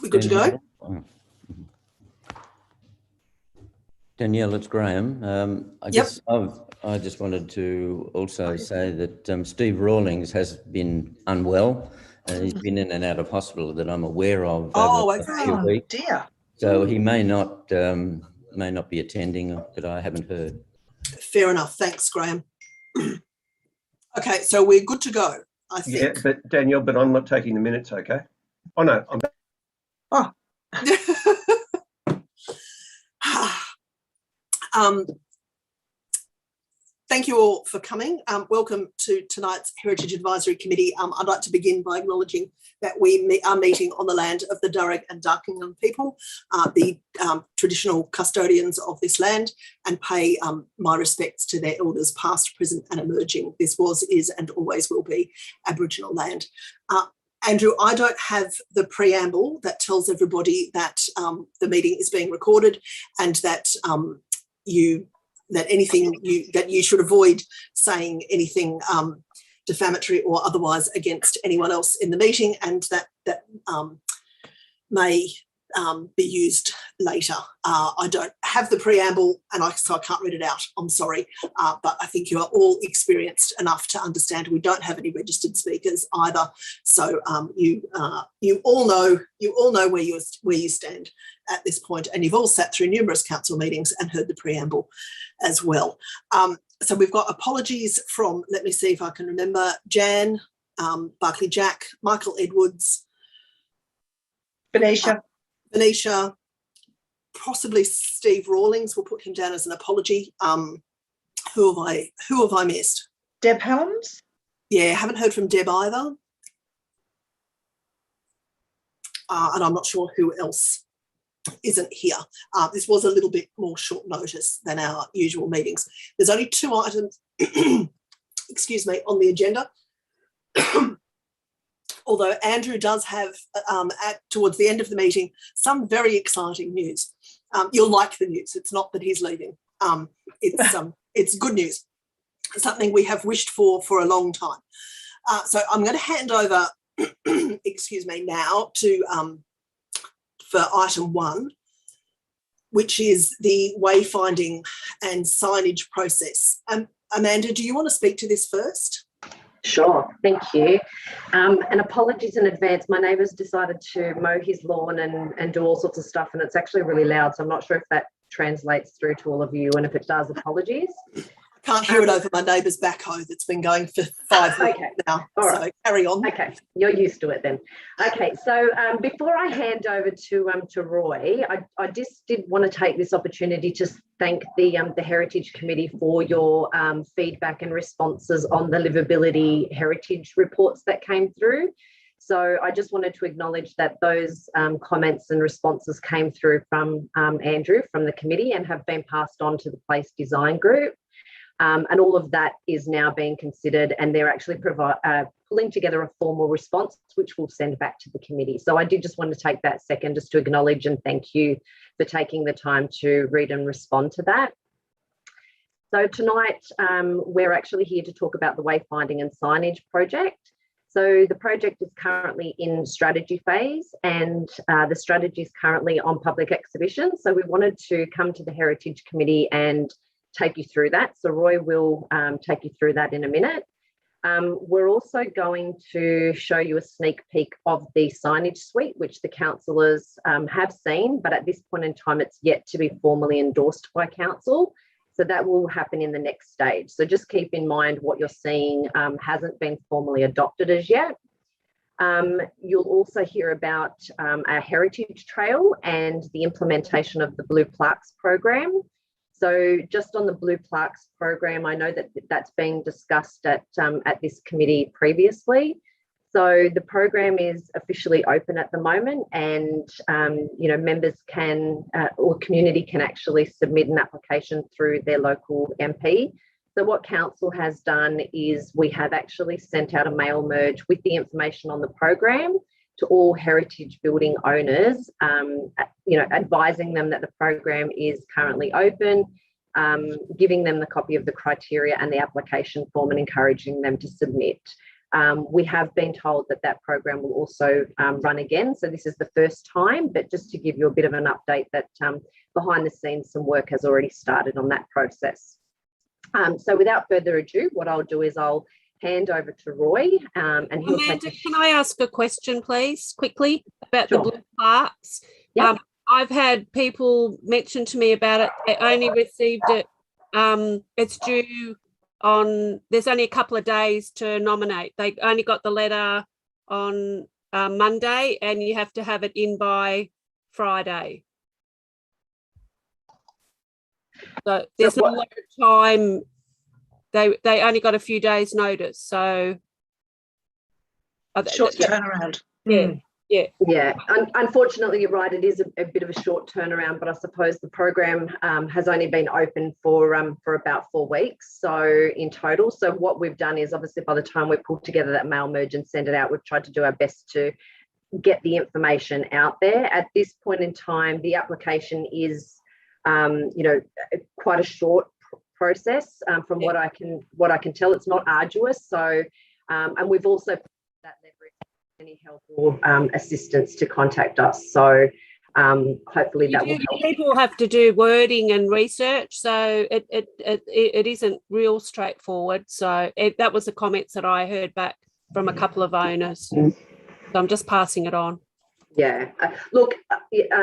We good to go? Danielle, it's Graham. I just wanted to also say that Steve Rawlings has been unwell. He's been in and out of hospital that I'm aware of over a few weeks. Dear. So he may not be attending, but I haven't heard. Fair enough. Thanks, Graham. Okay, so we're good to go, I think. Yeah, but Danielle, I'm not taking the minutes, okay? Oh, no, I'm back. Oh. Thank you all for coming. Welcome to tonight's Heritage Advisory Committee. I'd like to begin by acknowledging that we are meeting on the land of the Darug and Darkingham people, the traditional custodians of this land, and pay my respects to their elders past, present and emerging. This was, is and always will be Aboriginal land. Andrew, I don't have the preamble that tells everybody that the meeting is being recorded and that you should avoid saying anything defamatory or otherwise against anyone else in the meeting, and that may be used later. I don't have the preamble, so I can't read it out. I'm sorry, but I think you are all experienced enough to understand we don't have any registered speakers either. So you all know where you stand at this point, and you've all sat through numerous council meetings and heard the preamble as well. So we've got apologies from, let me see if I can remember, Jan, Barclay Jack, Michael Edwards, Venetia, possibly Steve Rawlings. We'll put him down as an apology. Who have I missed? Deb Helms? Yeah, haven't heard from Deb either. And I'm not sure who else isn't here. This was a little bit more short notice than our usual meetings. There's only 2 items, excuse me, on the agenda. Although Andrew does have, towards the end of the meeting, some very exciting news. You'll like the news. It's not that he's leaving. It's good news. Something we have wished for a long time. So I'm going to hand over, excuse me, now to for item 1, which is the wayfinding and signage process. Amanda, do you want to speak to this first? Sure, thank you. And apologies in advance. My neighbour's decided to mow his lawn and do all sorts of stuff, and it's actually really loud, so I'm not sure if that translates through to all of you, and if it does, apologies. I can't hear it over my neighbour's backhoe that's been going for 5 weeks now. All right. So carry on. Okay, you're used to it then. Okay, so before I hand over to Roy, I just did want to take this opportunity to thank the Heritage Committee for your feedback and responses on the livability heritage reports that came through. So I just wanted to acknowledge that those comments and responses came through from Andrew from the committee and have been passed on to the Place Design Group. And all of that is now being considered, and they're actually pulling together a formal response, which we'll send back to the committee. So I did just want to take that second just to acknowledge and thank you for taking the time to read and respond to that. So tonight, we're actually here to talk about the wayfinding and signage project. So the project is currently in strategy phase, and the strategy is currently on public exhibition. So we wanted to come to the Heritage Committee and take you through that. So Roy will take you through that in a minute. We're also going to show you a sneak peek of the signage suite, which the councillors have seen, but at this point in time, it's yet to be formally endorsed by council. So that will happen in the next stage. So just keep in mind what you're seeing hasn't been formally adopted as yet. You'll also hear about our heritage trail and the implementation of the Blue Plaques program. So just on the Blue Plaques program, I know that that's being discussed at this committee previously. So the program is officially open at the moment, and members can or community can actually submit an application through their local MP. So what council has done is we have actually sent out a mail merge with the information on the program to all heritage building owners, advising them that the program is currently open, giving them the copy of the criteria and the application form and encouraging them to submit. We have been told that that program will also run again. So this is the first time, but just to give you a bit of an update that behind the scenes, some work has already started on that process. So without further ado, what I'll do is I'll hand over to Roy and he'll Amanda, can I ask a question, please, quickly, about Sure. the blue plaques? Yep. I've had people mention to me about it. They only received it. It's due on, there's only a couple of days to nominate. They only got the letter on Monday, and you have to have it in by Friday. So there's not a lot of time. They only got a few days notice. So short turnaround. Yeah. Unfortunately, you're right. It is a bit of a short turnaround, but I suppose the program has only been open for about 4 weeks, so in total. So what we've done is, obviously, by the time we pull together that mail merge and send it out, we've tried to do our best to get the information out there. At this point in time, the application is, quite a short process. From what I can tell, it's not arduous. So, and we've also put that leverage, any help or assistance to contact us. So hopefully that will help. People have to do wording and research, so it isn't real straightforward. So that was the comments that I heard back from a couple of owners. So I'm just passing it on. Yeah. Look,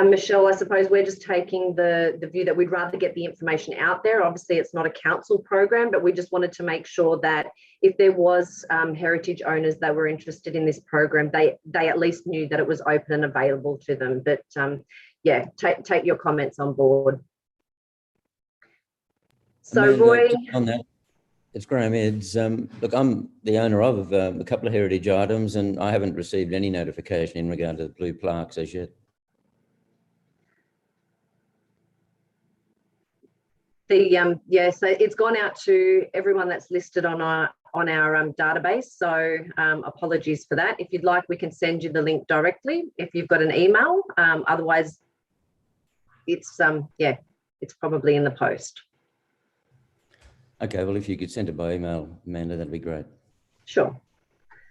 Michelle, I suppose we're just taking the view that we'd rather get the information out there. Obviously, it's not a council program, but we just wanted to make sure that if there was heritage owners that were interested in this program, they at least knew that it was open and available to them. But yeah, take your comments on board. So Amanda, Roy, on that, it's Graham Edds. Look, I'm the owner of a couple of heritage items, and I haven't received any notification in regard to the blue plaques as yet. So it's gone out to everyone that's listed on our database. So apologies for that. If you'd like, we can send you the link directly if you've got an email. Otherwise, it's probably in the post. Okay, well, if you could send it by email, Amanda, that'd be great. Sure.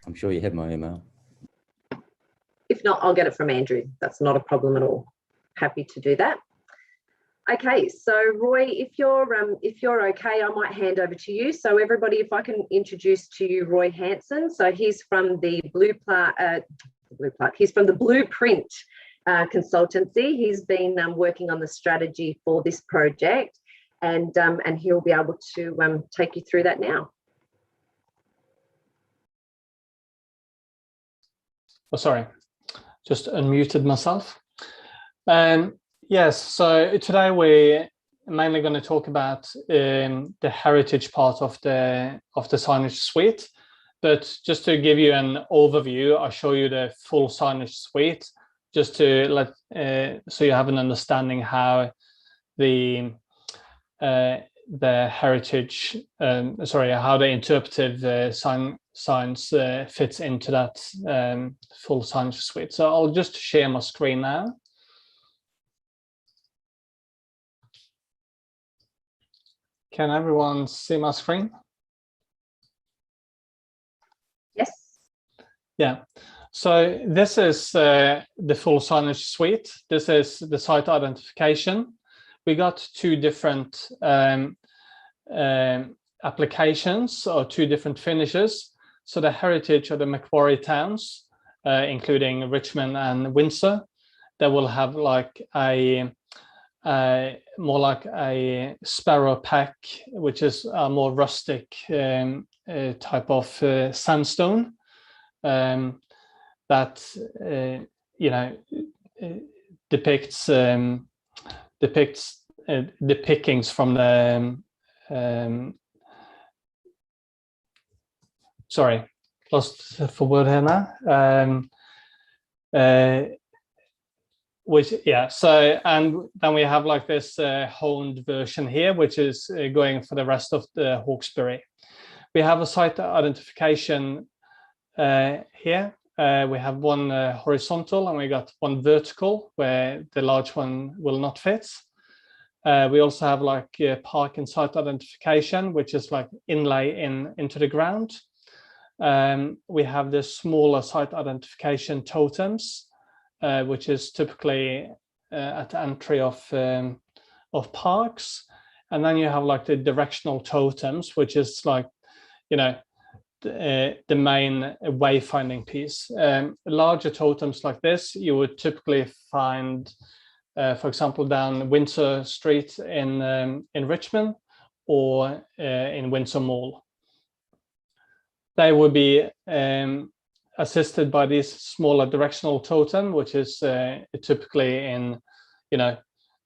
I'm sure you have my email. If not, I'll get it from Andrew. That's not a problem at all. Happy to do that. Okay, so Roy, if you're okay, I might hand over to you. So everybody, if I can introduce to you Roy Hanson. So he's from the he's from the Blueprint consultancy. He's been working on the strategy for this project, and he'll be able to take you through that now. Oh, sorry, just unmuted myself. Yes, so today we're mainly going to talk about the heritage part of the signage suite. But just to give you an overview, I'll show you the full signage suite, just to let so you have an understanding how the heritage, how the interpretive signs fits into that full signage suite. So I'll just share my screen now. Can everyone see my screen? Yes. Yeah. So this is the full signage suite. This is the site identification. We got two different applications, or two different finishes. So the heritage of the Macquarie towns, including Richmond and Windsor, that will have like a more like a sparrow pack, which is a more rustic type of sandstone that depicts the pickings from the sorry, lost for word here now. Which, yeah, so, and then we have like this honed version here, which is going for the rest of the Hawkesbury. We have a site identification here. We have one horizontal, and we got one vertical where the large one will not fit. We also have like park and site identification, which is like inlay into the ground. We have the smaller site identification totems, which is typically at the entry of parks. And then you have like the directional totems, which is like, you know, the main wayfinding piece. Larger totems like this, you would typically find, for example, down Windsor Street in Richmond or in Windsor Mall. They would be assisted by this smaller directional totem, which is typically in, you know,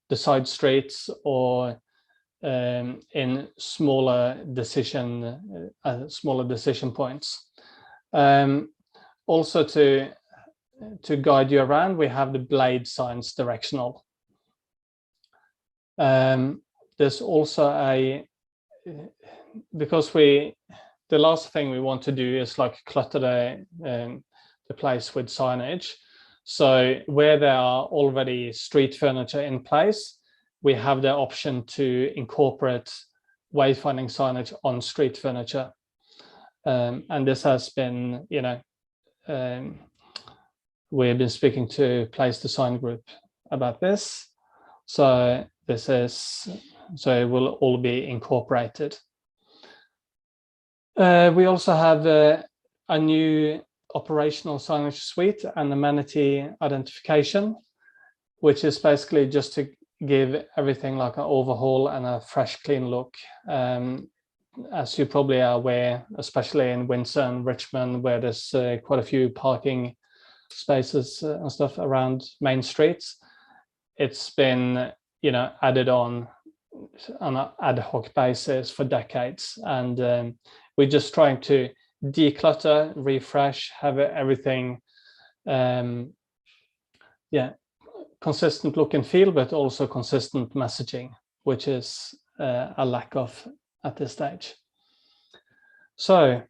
the side streets or in smaller decision points. Also to guide you around, we have the blade signs directional. There's also because the last thing we want to do is like clutter the place with signage. So where there are already street furniture in place, we have the option to incorporate wayfinding signage on street furniture. And this has been, you know, we've been speaking to Place Design Group about this. So it will all be incorporated. We also have a new operational signage suite and amenity identification, which is basically just to give everything like an overhaul and a fresh, clean look. As you probably are aware, especially in Windsor and Richmond, where there's quite a few parking spaces and stuff around main streets, it's been, you know, added on an ad hoc basis for decades, and we're just trying to declutter, refresh, have everything, consistent look and feel, but also consistent messaging, which is a lack of at this stage. So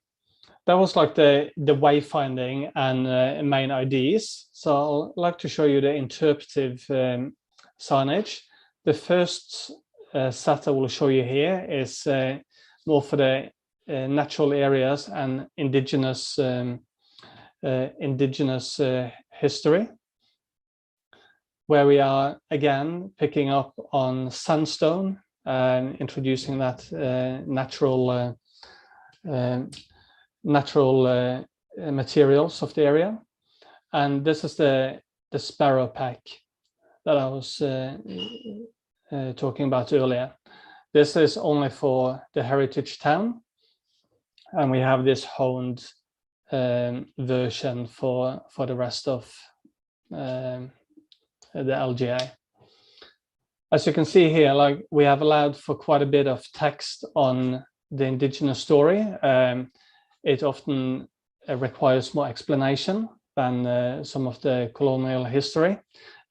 that was like the wayfinding and main ideas. So I'd like to show you the interpretive signage. The first set I will show you here is more for the natural areas and indigenous history, where we are again picking up on sandstone and introducing that natural materials of the area. And this is the sparrow pack that I was talking about earlier. This is only for the heritage town, and we have this honed version for the rest of the LGA. As you can see here, like, we have allowed for quite a bit of text on the indigenous story. It often requires more explanation than some of the colonial history.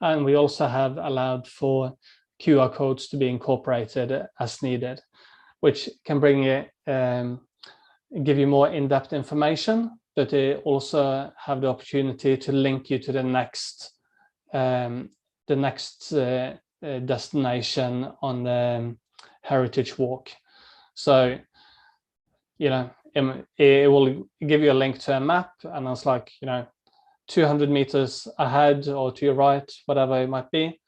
And we also have allowed for QR codes to be incorporated as needed, which can bring it, give you more in-depth information, but they also have the opportunity to link you to the next destination on the heritage walk. So, you know, it will give you a link to a map, and it's like, you know, 200 meters ahead or to your right, whatever it might be,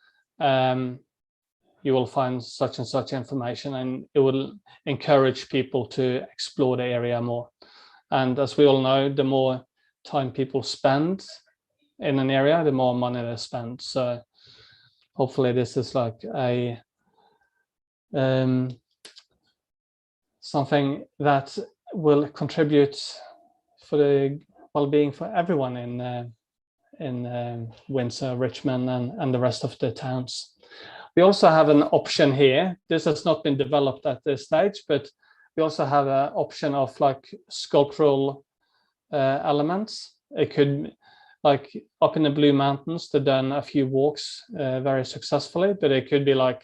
you will find such and such information, and it will encourage people to explore the area more. And as we all know, the more time people spend in an area, the more money they spend. So hopefully this is like a something that will contribute for the well-being for everyone in Windsor, Richmond, and the rest of the towns. We also have an option here. This has not been developed at this stage, but we also have an option of like sculptural elements. It could, like up in the Blue Mountains, they've done a few walks very successfully, but it could be like,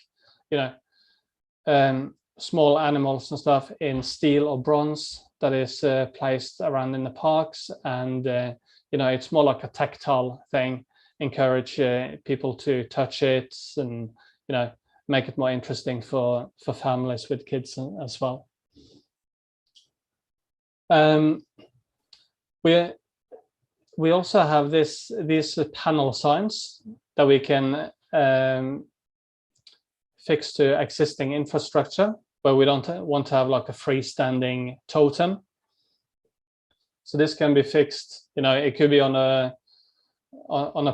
you know, small animals and stuff in steel or bronze that is placed around in the parks, and you know, it's more like a tactile thing. Encourage people to touch it, and you know, make it more interesting for families with kids as well. we also have these panel signs that we can fix to existing infrastructure, where we don't want to have like a freestanding totem. So this can be fixed, it could be on a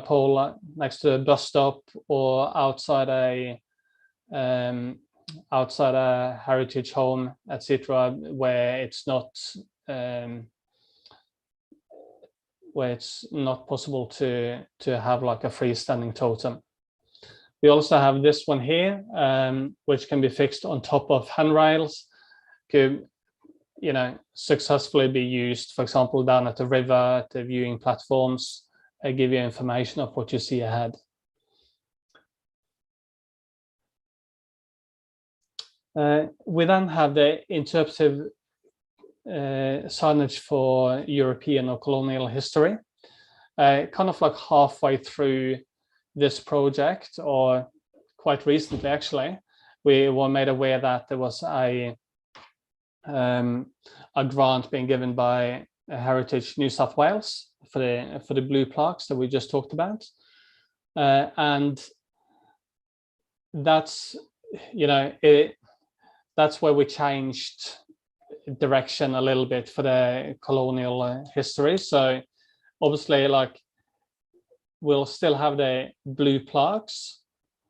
pole next to a bus stop, or outside a heritage home, etc., where it's not possible to have like a freestanding totem. We also have this one here, which can be fixed on top of handrails, could successfully be used, for example, down at the river, at the viewing platforms, give you information of what you see ahead. We then have the interpretive signage for European or colonial history. Kind of like halfway through this project, or quite recently actually, we were made aware that there was a grant being given by Heritage New South Wales for the blue plaques that we just talked about, and that's that's where we changed direction a little bit for the colonial history. So obviously, like, we'll still have the blue plaques,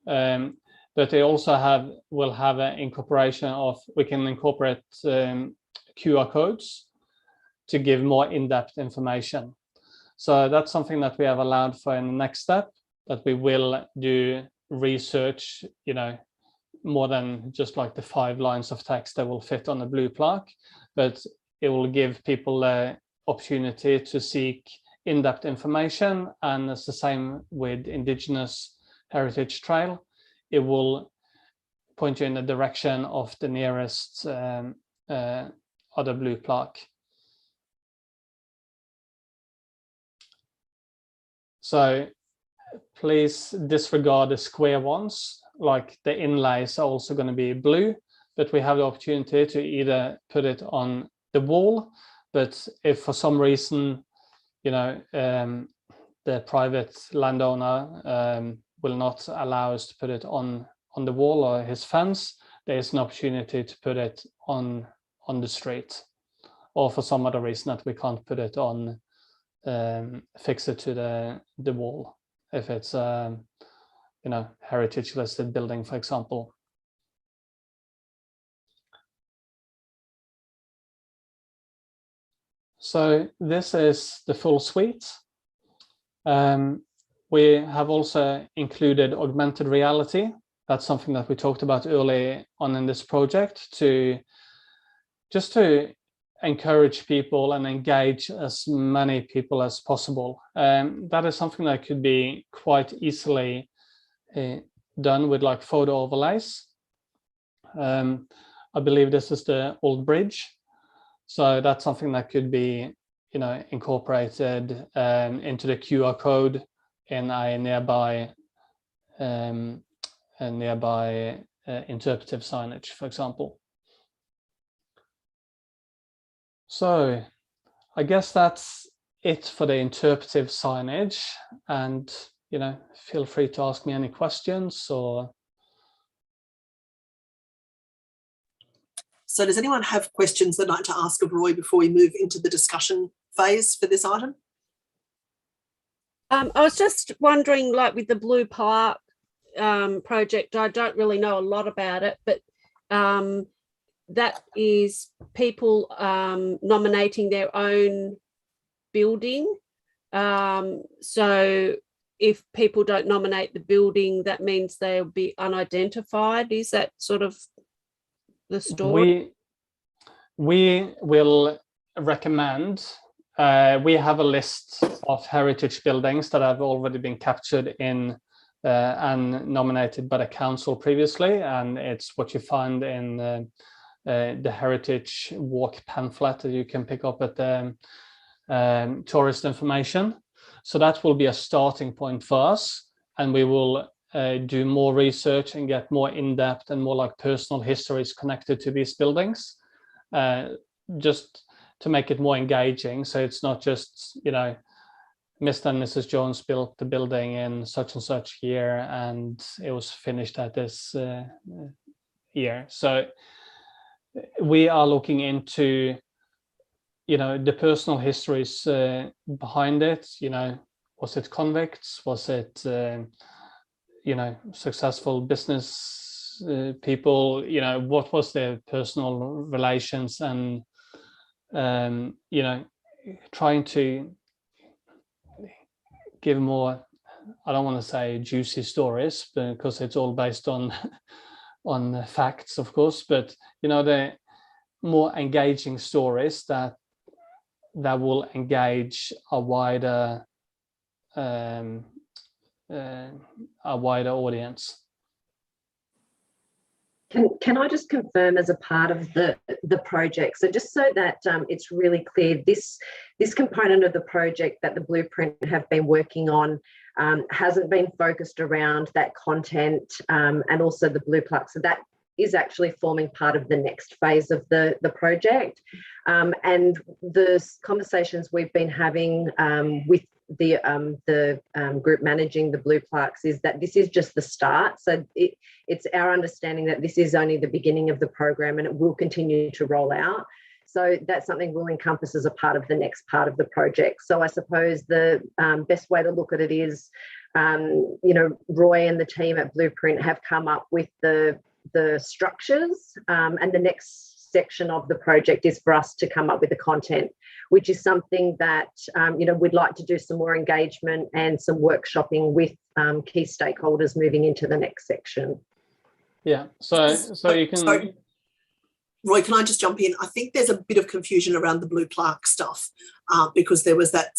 but they also will have an incorporation of, we can incorporate QR codes to give more in-depth information. So that's something that we have allowed for in the next step, that we will do research, more than just like the 5 lines of text that will fit on a blue plaque, but it will give people the opportunity to seek in-depth information. And it's the same with Indigenous Heritage Trail. It will point you in the direction of the nearest other blue plaque. So please disregard the square ones, like the inlays are also going to be blue, but we have the opportunity to either put it on the wall, but if for some reason, the private landowner will not allow us to put it on the wall or his fence, there is an opportunity to put it on the street, or for some other reason that we can't put it on, fix it to the wall, if it's heritage listed building, for example. So this is the full suite. We have also included augmented reality. That's something that we talked about early on in this project, to encourage people and engage as many people as possible. That is something that could be quite easily done with like photo overlays. I believe this is the old bridge, so that's something that could be incorporated into the QR code in a nearby interpretive signage, for example. So I guess that's it for the interpretive signage, and feel free to ask me any questions. Or so does anyone have questions they'd like to ask of Roy before we move into the discussion phase for this item? I was just wondering, like with the Blue Park project, I don't really know a lot about it, but that is people nominating their own building. So if people don't nominate the building, that means they'll be unidentified. Is that sort of the story? We will recommend, we have a list of heritage buildings that have already been captured in and nominated by the council previously, and it's what you find in the Heritage Walk pamphlet that you can pick up at the tourist information. So that will be a starting point for us, and we will do more research and get more in-depth and more like personal histories connected to these buildings. Just to make it more engaging. So it's not just, you know, Mr. and Mrs. Jones built the building in such and such year and it was finished at this year. So we are looking into, you know, the personal histories behind it. You know, was it convicts? Was it, you know, successful business people? You know, what was their personal relations? And, you know, trying to give more, I don't want to say juicy stories because it's all based on on facts, of course, but you know, the more engaging stories that will engage a wider audience. Can I just confirm as a part of the project, so just so that it's really clear, this component of the project that the Blueprint have been working on hasn't been focused around that content and also the blue plaque. So that is actually forming part of the next phase of the project. And the conversations we've been having with the group managing the blue plaques is that this is just the start. So it's our understanding that this is only the beginning of the program and it will continue to roll out. So that's something we'll encompass as a part of the next part of the project. So I suppose the best way to look at it is, you know, Roy and the team at Blueprint have come up with the structures and the next section of the project is for us to come up with the content, which is something that, you know, we'd like to do some more engagement and some workshopping with key stakeholders moving into the next section. Yeah, so you can... Sorry, Roy, can I just jump in? I think there's a bit of confusion around the blue plaque stuff because there was that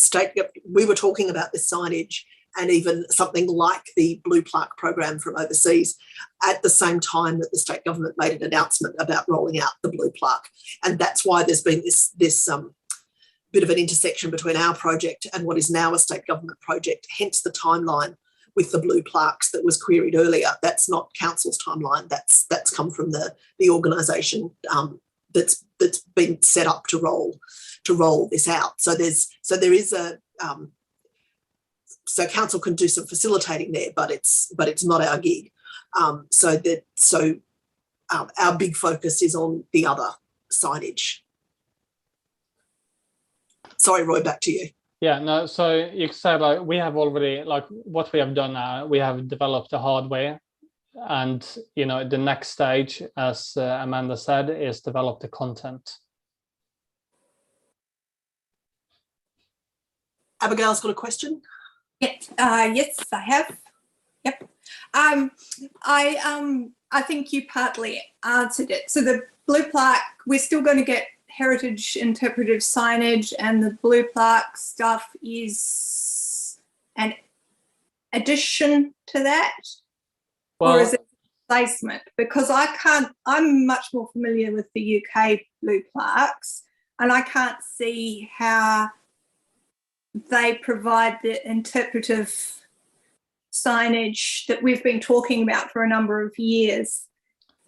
we were talking about this signage and even something like the blue plaque program from overseas at the same time that the state government made an announcement about rolling out the blue plaque. And that's why there's been this bit of an intersection between our project and what is now a state government project, hence the timeline with the blue plaques that was queried earlier. That's not council's timeline. That's come from the organisation that's been set up to roll this out. So there is a so council can do some facilitating there, but it's not our gig. So our big focus is on the other signage. Sorry, Roy, back to you. Yeah, no, so you said like we have already, like what we have done now, we have developed the hardware and, you know, the next stage, as Amanda said, is develop the content. Abigail's got a question. Yes, I have. Yep. I think you partly answered it. So the blue plaque, we're still going to get heritage interpretive signage, and the blue plaque stuff is an addition to that, well, or is it a replacement? Because I'm much more familiar with the UK blue plaques, and I can't see how they provide the interpretive signage that we've been talking about for a number of years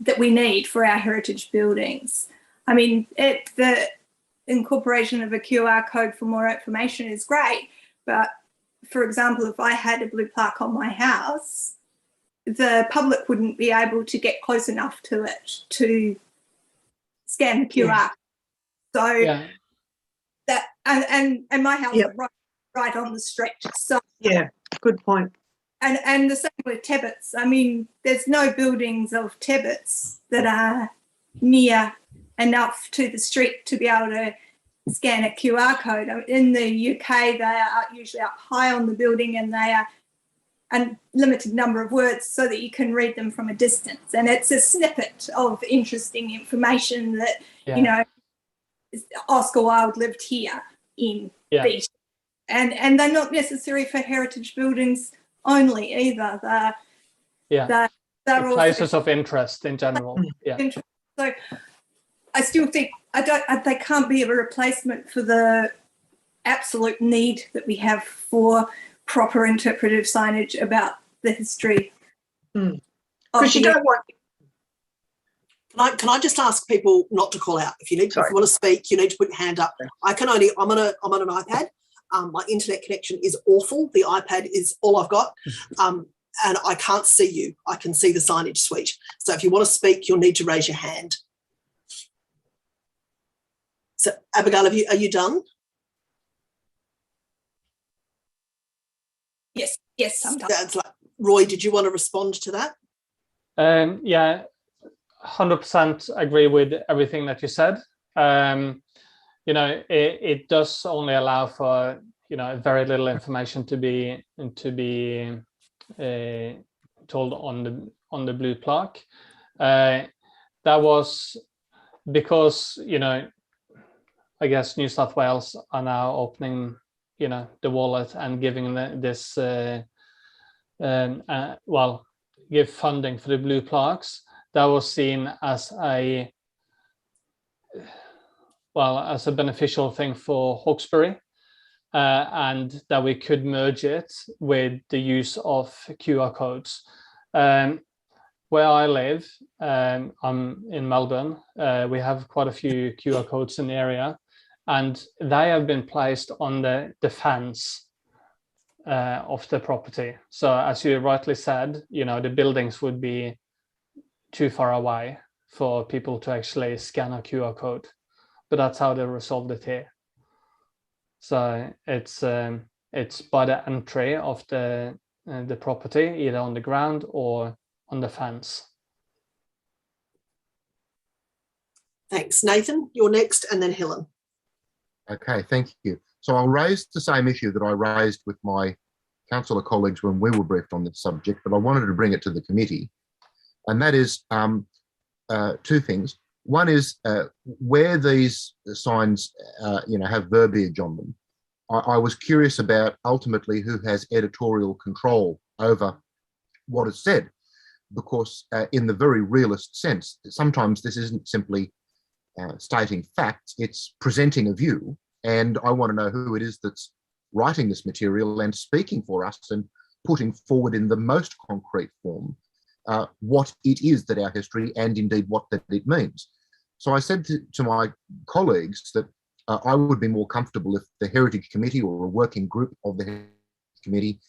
that we need for our heritage buildings. I mean, the incorporation of a QR code for more information is great, but for example, if I had a blue plaque on my house, the public wouldn't be able to get close enough to it to scan the QR. Yeah. So yeah. that and my house is right on the street. So yeah, good point. And the same with Tebbets. I mean, there's no buildings of Tebbets that are near enough to the street to be able to scan a QR code. In the UK, they are usually up high on the building and they are a limited number of words so that you can read them from a distance. And it's a snippet of interesting information that, you know, Oscar Wilde lived here in Beach. And they're not necessary for heritage buildings only either. They're places of interest in general. So I still think they can't be a replacement for the absolute need that we have for proper interpretive signage about the history. Because you don't want. Can I just ask people not to call out? If you want to speak, you need to put your hand up. I'm on an iPad. My internet connection is awful. The iPad is all I've got. And I can't see you. I can see the signage suite. So if you want to speak, you'll need to raise your hand. So Abigail, are you done? Yes, I'm done. That's like, Roy, did you want to respond to that? Yeah, 100% agree with everything that you said. It does only allow for very little information to be told on the blue plaque. That was because I guess New South Wales are now opening the wallet and giving this give funding for the blue plaques. That was seen as a beneficial thing for Hawkesbury, and that we could merge it with the use of QR codes. Where I live, I'm in Melbourne, we have quite a few QR codes in the area, and they have been placed on the fence of the property. So as you rightly said, the buildings would be too far away for people to actually scan a QR code, but that's how they resolved it here. So it's by the entry of the property, either on the ground or on the fence. Thanks. Nathan, you're next, and then Helen. Okay, thank you. So I'll raise the same issue that I raised with my councillor colleagues when we were briefed on this subject, but I wanted to bring it to the committee. And that is two things. One is where these signs, have verbiage on them. I was curious about ultimately who has editorial control over what is said, because in the very realist sense, sometimes this isn't simply stating facts, it's presenting a view. And I want to know who it is that's writing this material and speaking for us and putting forward in the most concrete form what it is that our history and indeed what that it means. So I said to my colleagues that I would be more comfortable if the Heritage Committee or a working group of the Heritage Committee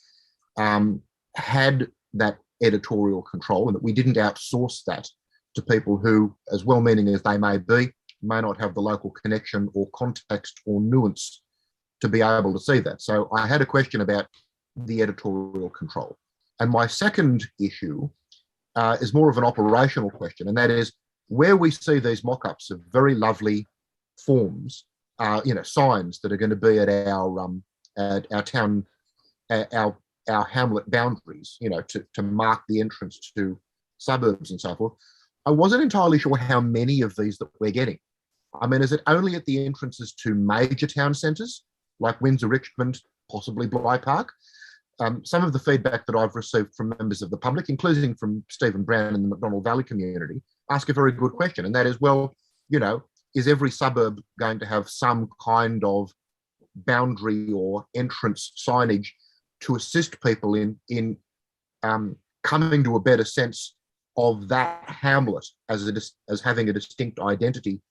had that editorial control, and that we didn't outsource that to people who, as well-meaning as they may be, may not have the local connection or context or nuance to be able to see that. So I had a question about the editorial control. And my second issue is more of an operational question, and that is where we see these mock-ups of very lovely forms, signs that are going to be at our town, our hamlet boundaries, to mark the entrance to suburbs and so forth. I wasn't entirely sure how many of these that we're getting. I mean, is it only at the entrances to major town centres like Windsor, Richmond, possibly Bligh Park? Some of the feedback that I've received from members of the public, including from Stephen Brown in the Macdonald Valley community, ask a very good question, and that is, well, is every suburb going to have some kind of boundary or entrance signage to assist people in coming to a better sense of that hamlet as having a distinct identity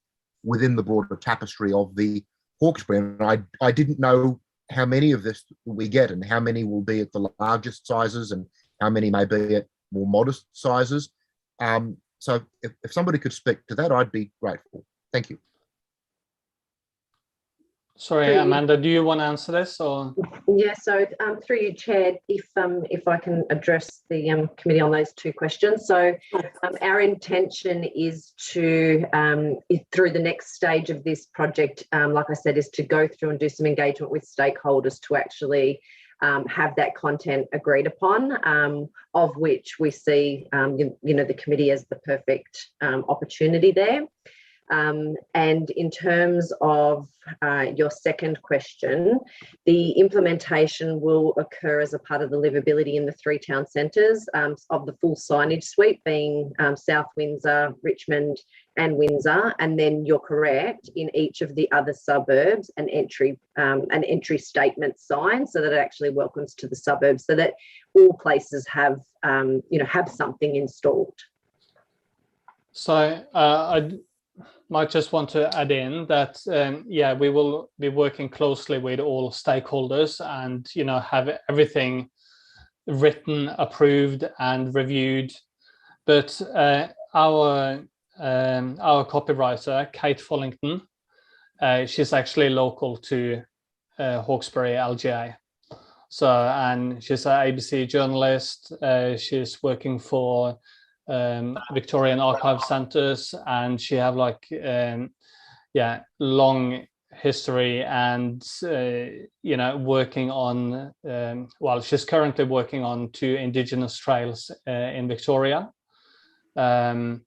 within the broader tapestry of the Hawkesbury? And I didn't know how many of this we get and how many will be at the largest sizes and how many may be at more modest sizes. So if somebody could speak to that, I'd be grateful. Thank you. Sorry, Amanda, do you want to answer this? Or? Yeah, so through you, Chair, if I can address the committee on those two questions. So our intention is to, through the next stage of this project, like I said, is to go through and do some engagement with stakeholders to actually have that content agreed upon, of which we see, the committee as the perfect opportunity there. And in terms of your second question, the implementation will occur as a part of the livability in the 3 town centres of the full signage suite, being South Windsor, Richmond and Windsor. And then you're correct, in each of the other suburbs, an entry statement sign, so that it actually welcomes to the suburbs, so that all places have, have something installed. So I might just want to add in that, yeah, we will be working closely with all stakeholders and, you know, have everything written, approved and reviewed. But our copywriter, Kate Follington, she's actually local to Hawkesbury, LGA. So, and she's an ABC journalist. She's working for Victorian Archive Centres, and she have like yeah, long history and you know, working on well, she's currently working on 2 Indigenous trails in Victoria, and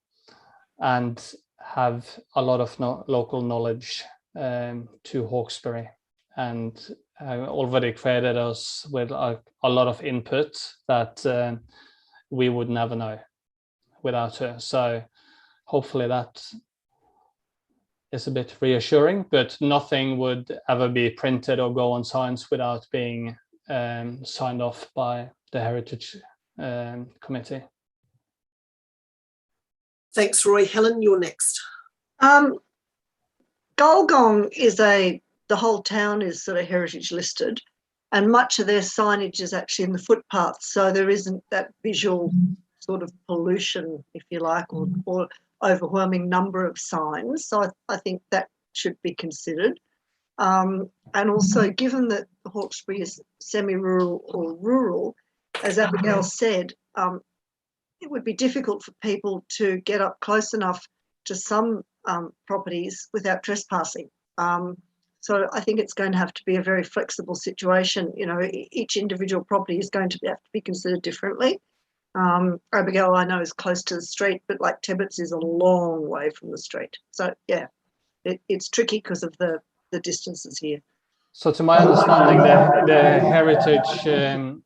have a lot of local knowledge to Hawkesbury, and already created us with a lot of input that we would never know without her. So hopefully that is a bit reassuring, but nothing would ever be printed or go on signs without being signed off by the Heritage Committee. Thanks, Roy. Helen, you're next. Golgong is the whole town is sort of heritage listed, and much of their signage is actually in the footpaths, so there isn't that visual sort of pollution, if you like, or overwhelming number of signs. So I think that should be considered. And also, given that Hawkesbury is semi-rural or rural, as Abigail said, it would be difficult for people to get up close enough to some properties without trespassing. So I think it's going to have to be a very flexible situation. You know, each individual property is going to have to be considered differently. Abigail, I know, is close to the street, but like Tebbets is a long way from the street. So yeah, it's tricky because of the distances here. So to my understanding, the heritage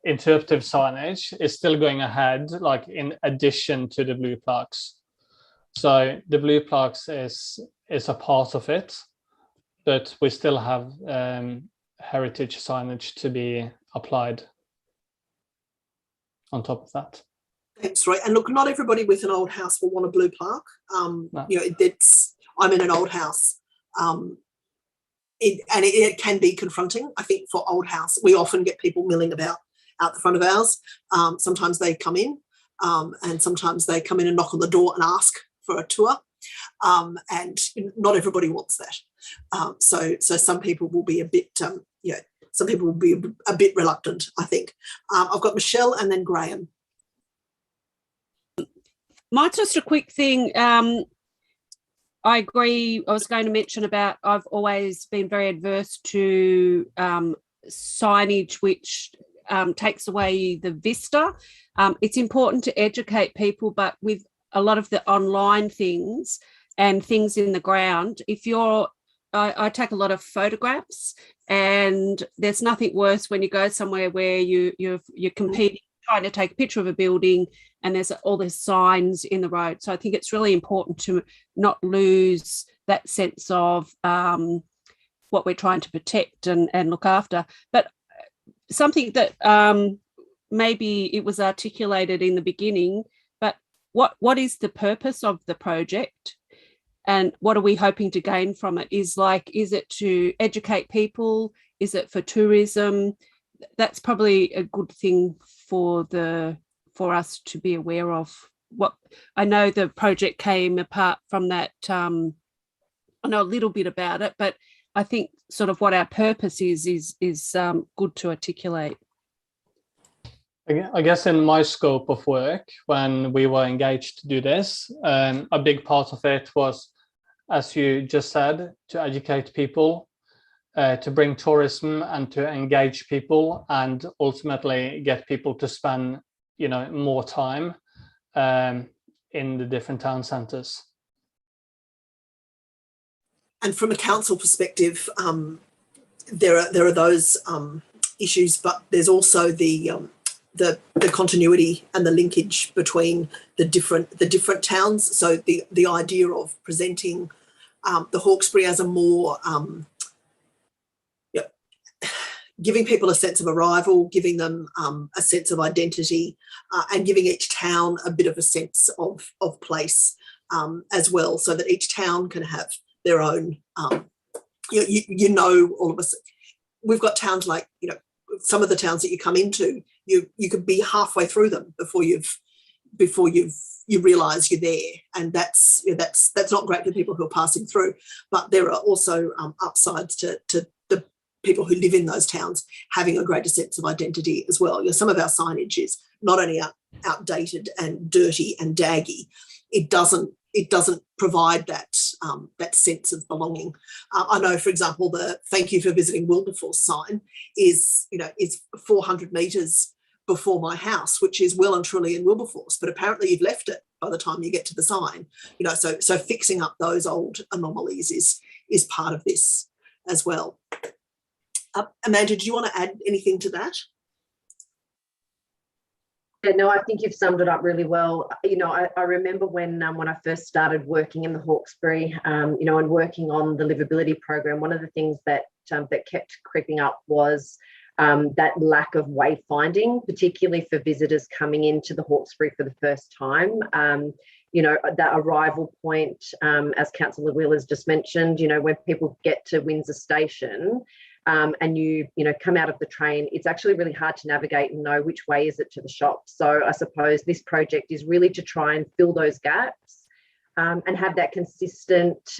interpretive signage is still going ahead, like in addition to the blue plaques. So the blue plaques is a part of it, but we still have heritage signage to be applied on top of that. Thanks, Roy. And look, not everybody with an old house will want a blue plaque. No. You know, I'm in an old house. It can be confronting, I think, for old house. We often get people milling about out the front of ours. Sometimes they come in and sometimes they come in and knock on the door and ask for a tour. And not everybody wants that. So some people will be a bit, you know, some people will be a bit reluctant, I think. I've got Michelle and then Graham. Mine's just a quick thing. I agree. I was going to mention about I've always been very adverse to signage which takes away the vista. It's important to educate people, but with a lot of the online things and things in the ground, if you're, I take a lot of photographs, and there's nothing worse when you go somewhere where you're competing, trying to take a picture of a building, and there's all these signs in the road. So I think it's really important to not lose that sense of what we're trying to protect and look after. But something that maybe it was articulated in the beginning, but what is the purpose of the project? And what are we hoping to gain from it? Is it to educate people? Is it for tourism? That's probably a good thing for us to be aware of. What I know, the project came apart from that. I know a little bit about it, but I think sort of what our purpose is good to articulate. I guess in my scope of work, when we were engaged to do this, a big part of it was, as you just said, to educate people, to bring tourism and to engage people, and ultimately get people to spend, you know, more time in the different town centres. And from a council perspective, there are those issues, but there's also the continuity and the linkage between the different towns. So the idea of presenting the Hawkesbury as a more giving people a sense of arrival, giving them a sense of identity, and giving each town a bit of a sense of place. as well, so that each town can have their own, all of us, we've got towns like, some of the towns that you come into, you could be halfway through them before you realise you're there, and that's not great for people who are passing through. But there are also upsides to the people who live in those towns having a greater sense of identity as well. Some of our signage is not only outdated and dirty and daggy, it doesn't provide that sense of belonging. I know, for example, the "Thank you for visiting Wilberforce" sign is 400 metres before my house, which is well and truly in Wilberforce, but apparently you've left it by the time you get to the sign. So fixing up those old anomalies is part of this as well. Amanda, do you want to add anything to that? Yeah, no, I think you've summed it up really well. I remember when I first started working in the Hawkesbury, and working on the livability program, one of the things that kept creeping up was that lack of wayfinding, particularly for visitors coming into the Hawkesbury for the first time. That arrival point, as Councillor Wheeler's just mentioned, when people get to Windsor Station, and you come out of the train, it's actually really hard to navigate and know which way is it to the shop. So I suppose this project is really to try and fill those gaps, and have that consistent,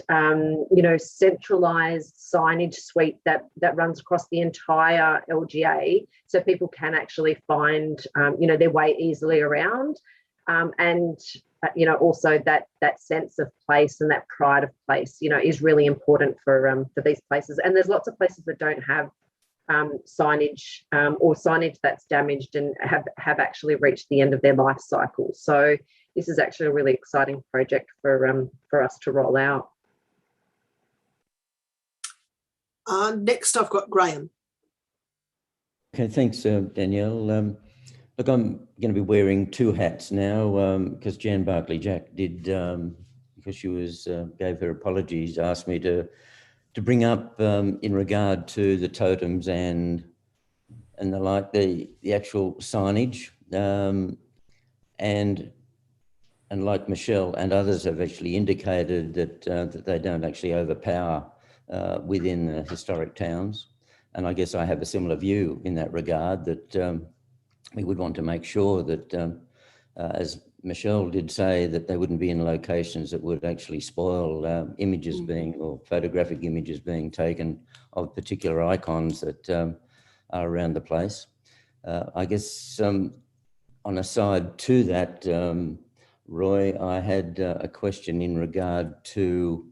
centralised signage suite that runs across the entire LGA, so people can actually find, their way easily around, and also that sense of place and that pride of place, is really important for these places. And there's lots of places that don't have signage, or signage that's damaged and have actually reached the end of their life cycle. So this is actually a really exciting project for us to roll out. Next, I've got Graham. Okay, thanks, Danielle. Look, I'm going to be wearing two hats now, because Jan Barclay-Jack did, because she gave her apologies, asked me to bring up, in regard to the totems and the actual signage, and like Michelle and others have actually indicated that they don't actually overpower within the historic towns. And I guess I have a similar view in that regard, that we would want to make sure that, as Michelle did say, that they wouldn't be in locations that would actually spoil images or photographic images being taken of particular icons that are around the place. I guess on a side to that, Roy, I had a question in regard to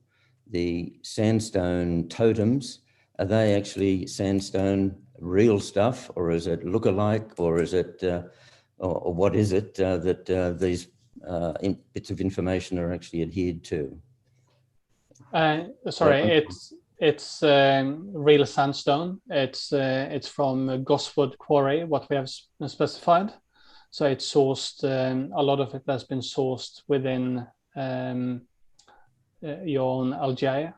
the Sandstone Totems. Are they actually sandstone real stuff, or is it look-alike, or is it, or what is it that these bits of information are actually adhered to? Sorry, it's real sandstone. It's from Gosford Quarry, what we have specified. So it's sourced. A lot of it has been sourced within your own LGA,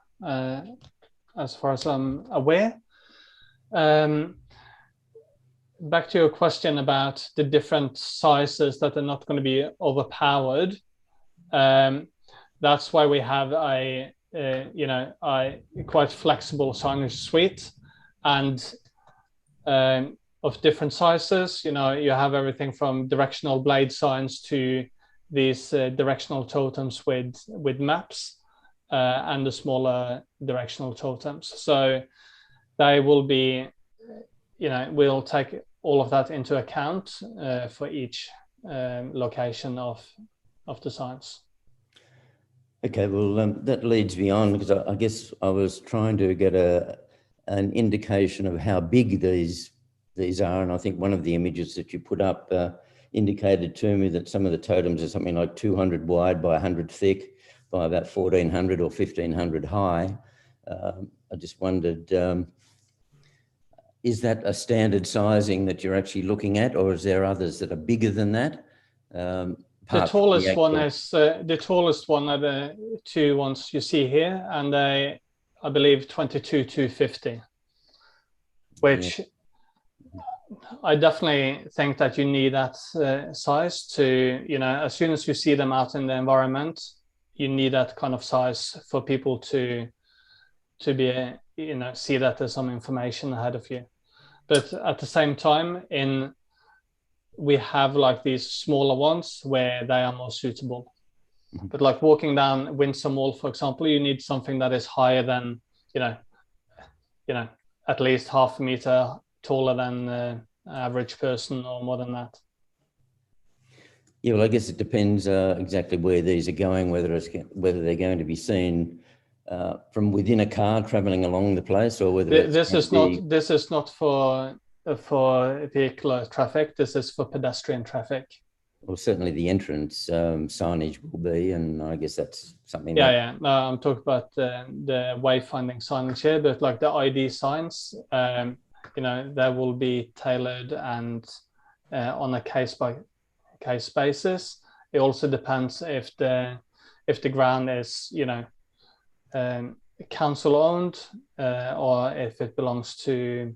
as far as I'm aware. Back to your question about the different sizes that are not going to be overpowered. That's why we have a quite flexible signage suite, and of different sizes. You have everything from directional blade signs to these directional totems with maps, and the smaller directional totems. So they will be, we'll take all of that into account for each location of the signs. Okay, well, that leads me on, because I guess I was trying to get an indication of how big these are, and I think one of the images that you put up indicated to me that some of the totems are something like 200 wide by 100 thick by about 1400 or 1500 high. I just wondered, is that a standard sizing that you're actually looking at, or is there others that are bigger than that? The tallest one is the tallest one are the two ones you see here, and I believe 22-250, which I definitely think that you need that size to, as soon as you see them out in the environment, you need that kind of size for people to be, see that there's some information ahead of you. But at the same time, we have like these smaller ones where they are more suitable. Mhm. But like walking down Windsor Mall, for example, you need something that is higher than, at least half a meter taller than the average person, or more than that. Yeah, well, I guess it depends exactly where these are going, whether they're going to be seen from within a car traveling along the place, or whether This is not for vehicular traffic. This is for pedestrian traffic. Well, certainly the entrance signage will be, and I guess that's something. Yeah. No, I'm talking about the wayfinding signage here, but like the ID signs, they will be tailored and on a case basis. It also depends if the ground is council owned or if it belongs to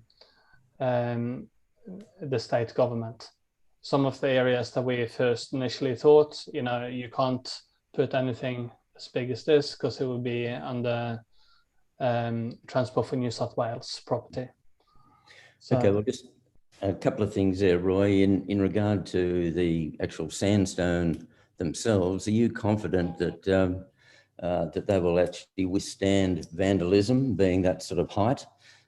the state government. Some of the areas that we first initially thought, you can't put anything as big as this because it will be under Transport for New South Wales property. So, okay, well, just a couple of things there, Roy. In regard to the actual sandstone themselves, are you confident that that they will actually withstand vandalism, being that sort of height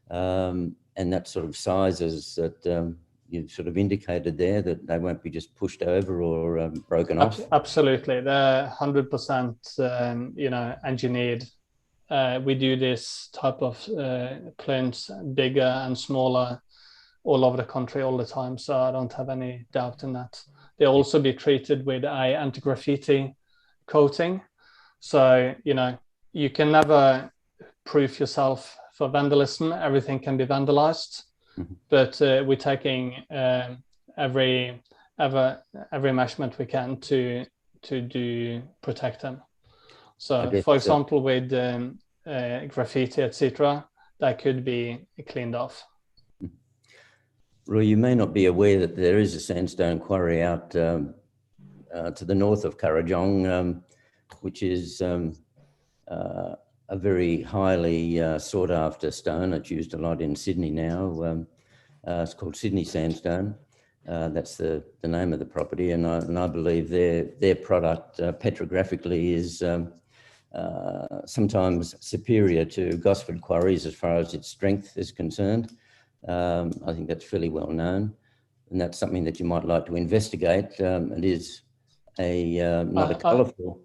and that sort of sizes that you've sort of indicated there, that they won't be just pushed over or broken off? Absolutely, they're 100% engineered. We do this type of plinths, bigger and smaller, all over the country all the time, so I don't have any doubt in that. They'll also be treated with a anti-graffiti coating, so you can never proof yourself for vandalism. Everything can be vandalized. Mm-hmm. But we're taking every measurement we can to protect them. So, for example, with graffiti, etc., that could be cleaned off. Roy, you may not be aware that there is a sandstone quarry out to the north of Kurrajong, which is a very highly sought after stone. It's used a lot in Sydney now. It's called Sydney Sandstone. That's the name of the property, and I believe their product petrographically is sometimes superior to Gosford quarries as far as its strength is concerned. I think that's fairly well known, and that's something that you might like to investigate. It is not a colourful.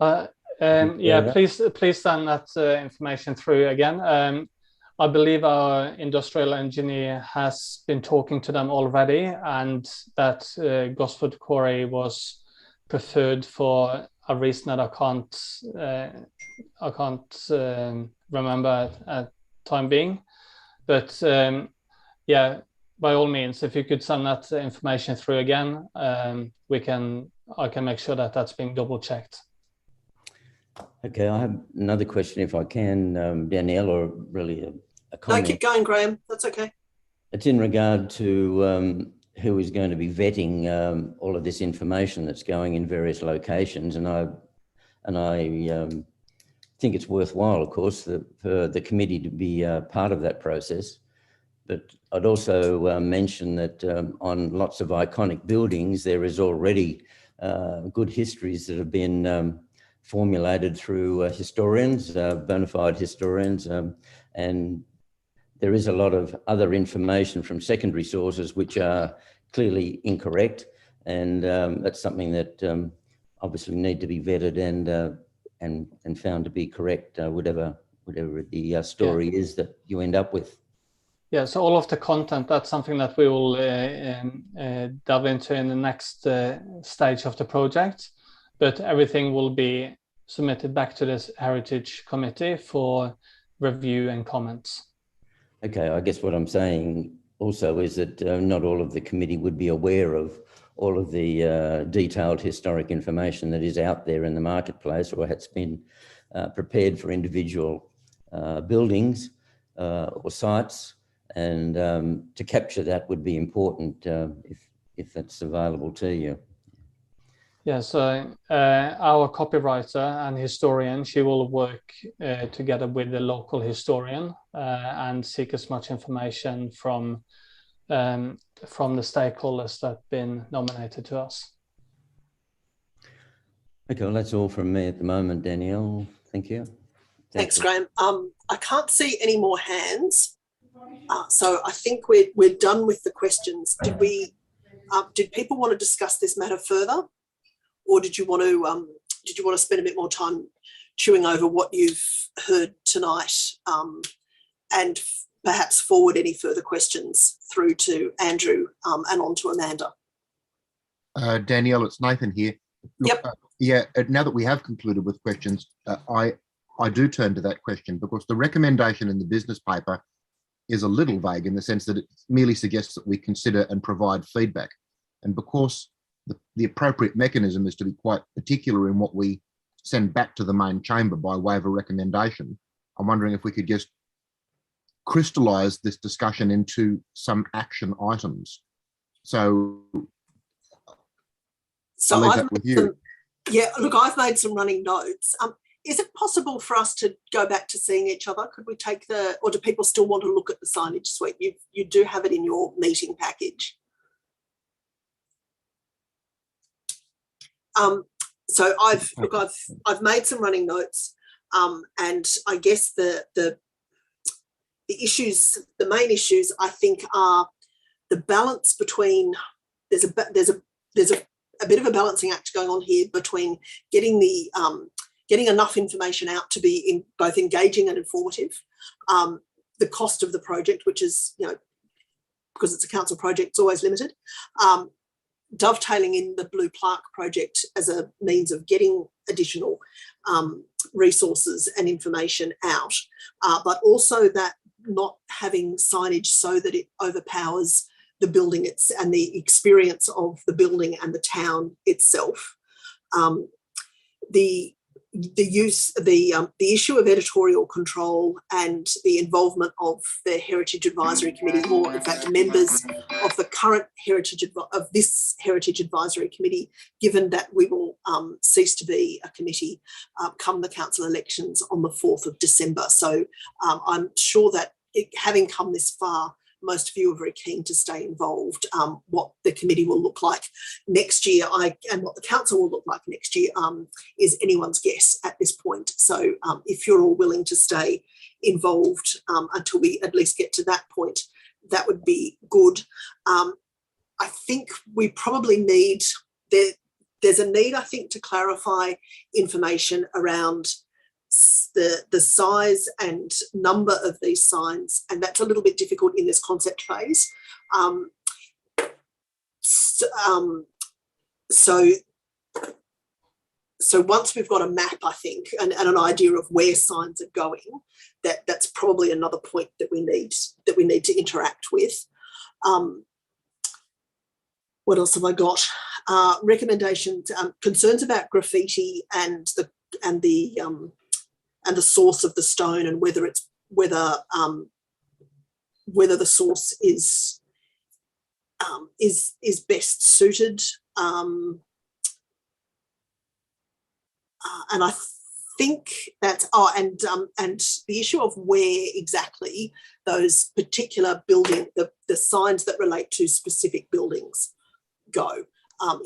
Yeah, please send that information through again. I believe our industrial engineer has been talking to them already, and that Gosford quarry was preferred for a reason that I can't remember at time being. But yeah, by all means, if you could send that information through again, I can make sure that that's being double checked. Okay, I have another question, if I can, Danielle, or really a comment. No, keep going, Graham. That's okay. It's in regard to who is going to be vetting all of this information that's going in various locations, and I think it's worthwhile, of course, for the committee to be part of that process. But I'd also mention that on lots of iconic buildings, there is already good histories that have been formulated through historians, bona fide historians, and there is a lot of other information from secondary sources which are clearly incorrect, and that's something that obviously need to be vetted and found to be correct, whatever the story is that you end up with. Yeah, so all of the content, that's something that we will delve into in the next stage of the project, but everything will be submitted back to this Heritage Committee for review and comments. Okay, I guess what I'm saying also is that not all of the committee would be aware of all of the detailed historic information that is out there in the marketplace, or has been prepared for individual buildings or sites, and to capture that would be important if that's available to you. Yeah, so our copywriter and historian, she will work together with the local historian and seek as much information from the stakeholders that have been nominated to us. Okay, well, that's all from me at the moment, Danielle. Thank you. Thanks, Graham. I can't see any more hands, so I think we're done with the questions. Did people want to discuss this matter further, or did you want to spend a bit more time chewing over what you've heard tonight, and perhaps forward any further questions through to Andrew and on to Amanda? Danielle, it's Nathan here. Look, Yep. Now that we have concluded with questions, I do turn to that question because the recommendation in the business paper is a little vague in the sense that it merely suggests that we consider and provide feedback. And because the appropriate mechanism is to be quite particular in what we send back to the main chamber by way of a recommendation, I'm wondering if we could just crystallise this discussion into some action items. So I'll leave that with you. Look, I've made some running notes. Is it possible for us to go back to seeing each other? Could we take or do people still want to look at the signage suite? You do have it in your meeting package. So I've made some running notes, and I guess the main issues I think are the balance between there's a bit of a balancing act going on here between getting enough information out to be both engaging and informative, the cost of the project, which is, because it's a council project, it's always limited, dovetailing in the Blue Plaque project as a means of getting additional resources and information out, but also that not having signage so that it overpowers the building and the experience of the building and the town itself. The issue of editorial control and the involvement of the Heritage Advisory Committee, or in fact members of the current this Heritage Advisory Committee, given that we will cease to be a committee come the council elections on the 4th of December. So I'm sure that having come this far, most of you are very keen to stay involved. What the committee will look like next year and what the council will look like next year is anyone's guess at this point. So if you're all willing to stay involved until we at least get to that point, that would be good. I think we probably need, there's a need, I think, to clarify information around the size and number of these signs, and that's a little bit difficult in this concept phase. So once we've got a map, I think, and an idea of where signs are going, that's probably another point that we need to interact with. What else have I got? Recommendations, concerns about graffiti and the source of the stone, and whether the source is best suited, and I think that's and the issue of where exactly those particular the signs that relate to specific buildings go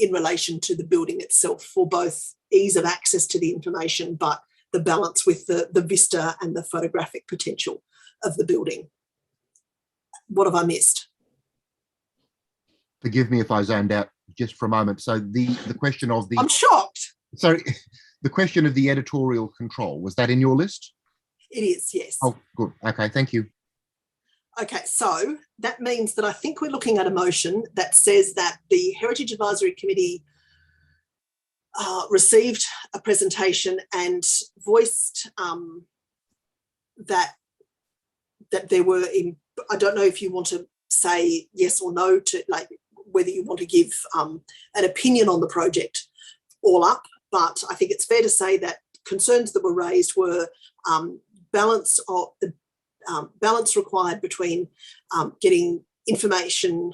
in relation to the building itself, for both ease of access to the information, but the balance with the vista and the photographic potential of the building. What have I missed? Forgive me if I zoned out just for a moment. So the question of the... I'm shocked. Sorry, the question of the editorial control, was that in your list? It is, yes. Oh, good. Okay, thank you. Okay, so that means that I think we're looking at a motion that says that the Heritage Advisory Committee received a presentation and voiced that there were, I don't know if you want to say yes or no to, like, whether you want to give an opinion on the project all up, but I think it's fair to say that concerns that were raised were balance required between getting information,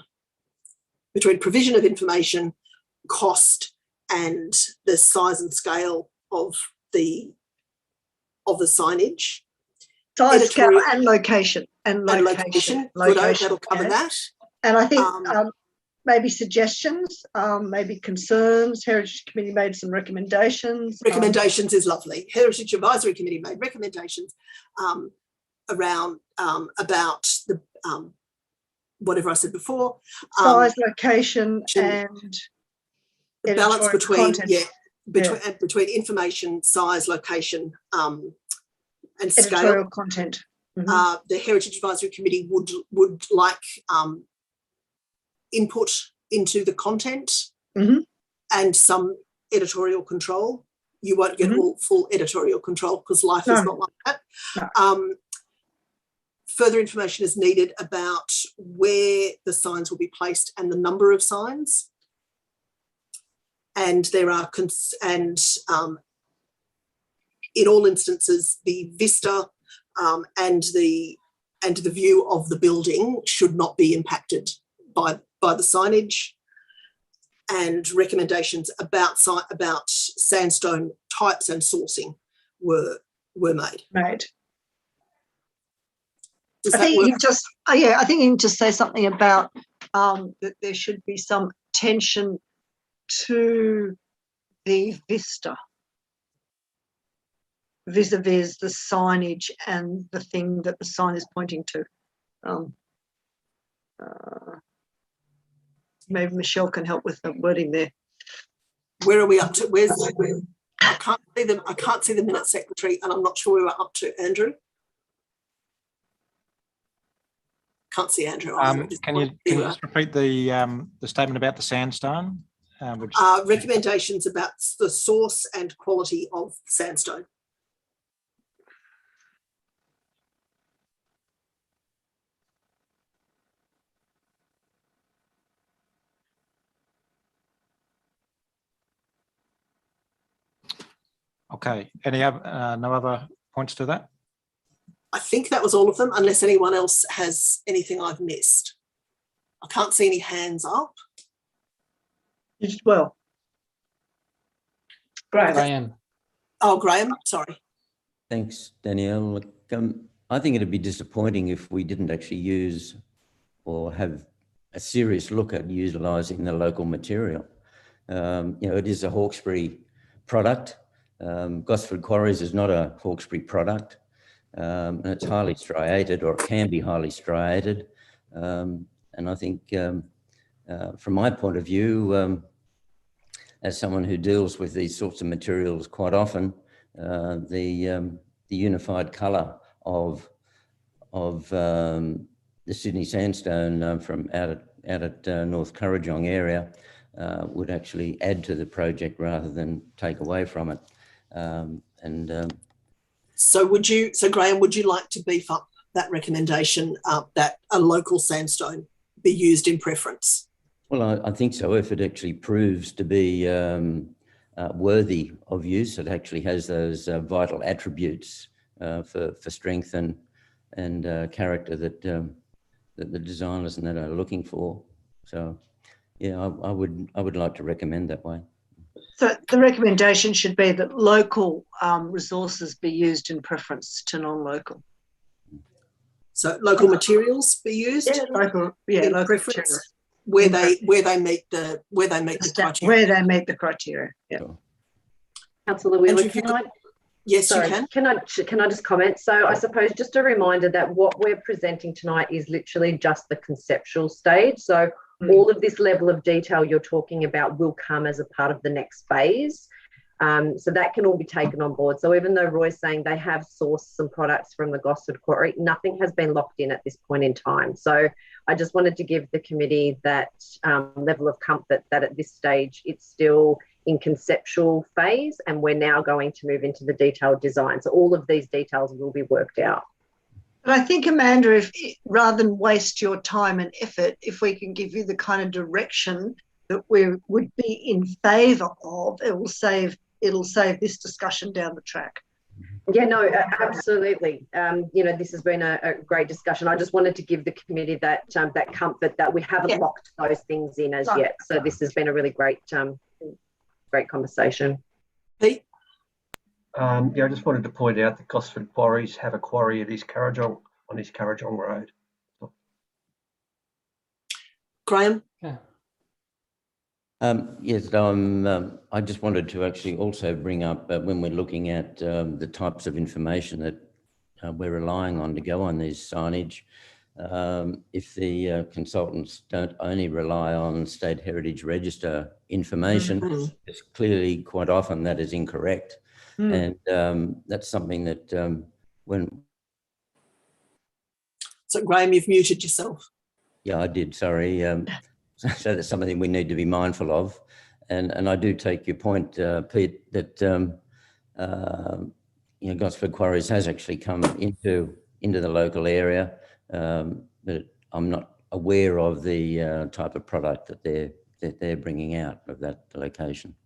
between provision of information, cost, and the size and scale of the signage. Size, scale, and location. And location. Good, that'll cover that. And I think maybe suggestions, maybe concerns. Heritage Committee made some recommendations. Recommendations is lovely. Heritage Advisory Committee made recommendations around about the whatever I said before. Size, location, and the balance between content. between information, size, location, and Editorial scale. Content. The Heritage Advisory Committee would like input into the content and some editorial control. You won't get full editorial control because life is not like that. No. Further information is needed about where the signs will be placed and the number of signs. And there are, in all instances, the vista and the view of the building should not be impacted by the signage. And recommendations about sandstone types and sourcing were made. I think you can just say something about that there should be some attention to the vista vis-a-vis the signage and the thing that the sign is pointing to. Maybe Michelle can help with the wording there. Where are we up to? I can't see the minute secretary, and I'm not sure where we're up to. Andrew? Can't see Andrew. Can you just repeat the statement about the sandstone? Recommendations about the source and quality of sandstone. Okay. Any other no other points to that? I think that was all of them, unless anyone else has anything I've missed. I can't see any hands up. Well, Graham. Oh, Graham, sorry. Thanks, Danielle. Look, I think it'd be disappointing if we didn't actually use or have a serious look at utilising the local material. It is a Hawkesbury product. Gosford Quarries is not a Hawkesbury product. And it's highly striated, or it can be highly striated. And I think from my point of view, as someone who deals with these sorts of materials quite often, the unified colour of the Sydney sandstone from out at North Currajong area would actually add to the project rather than take away from it. So Graham, would you like to beef up that recommendation that a local sandstone be used in preference? Well, I think so. If it actually proves to be worthy of use, it actually has those vital attributes for strength and character that the designers and that are looking for. So, yeah, I would like to recommend that way. So the recommendation should be that local resources be used in preference to non-local. So local materials be used. Local preference materials. Where they meet the criteria. Where they meet the criteria. Yeah. Councillor Wheeler, can I? Yes, sorry, you can. Can I just comment? So I suppose just a reminder that what we're presenting tonight is literally just the conceptual stage. So all of this level of detail you're talking about will come as a part of the next phase. So that can all be taken on board. So even though Roy's saying they have sourced some products from the Gosford Quarry, nothing has been locked in at this point in time. So I just wanted to give the committee that level of comfort that at this stage it's still in conceptual phase and we're now going to move into the detailed design. So all of these details will be worked out. But I think, Amanda, rather than waste your time and effort, if we can give you the kind of direction that we would be in favour of, it'll save this discussion down the track. Yeah, no, absolutely. This has been a great discussion. I just wanted to give the committee that comfort that we haven't locked those things in as yet. So this has been a really great great conversation. Pete? Yeah, I just wanted to point out that Gosford Quarries have a quarry at East Currajong, on East Currajong Road. Graham? Yeah. Yes, I just wanted to actually also bring up when we're looking at the types of information that we're relying on to go on these signage, if the consultants don't only rely on State Heritage Register information, it's clearly quite often that is incorrect. And that's something that when... So Graham, you've muted yourself. Yeah, I did, sorry. So that's something we need to be mindful of. And I do take your point, Pete, that you know, Gosford Quarries has actually come into the local area, but I'm not aware of the type of product that they're bringing out of that location.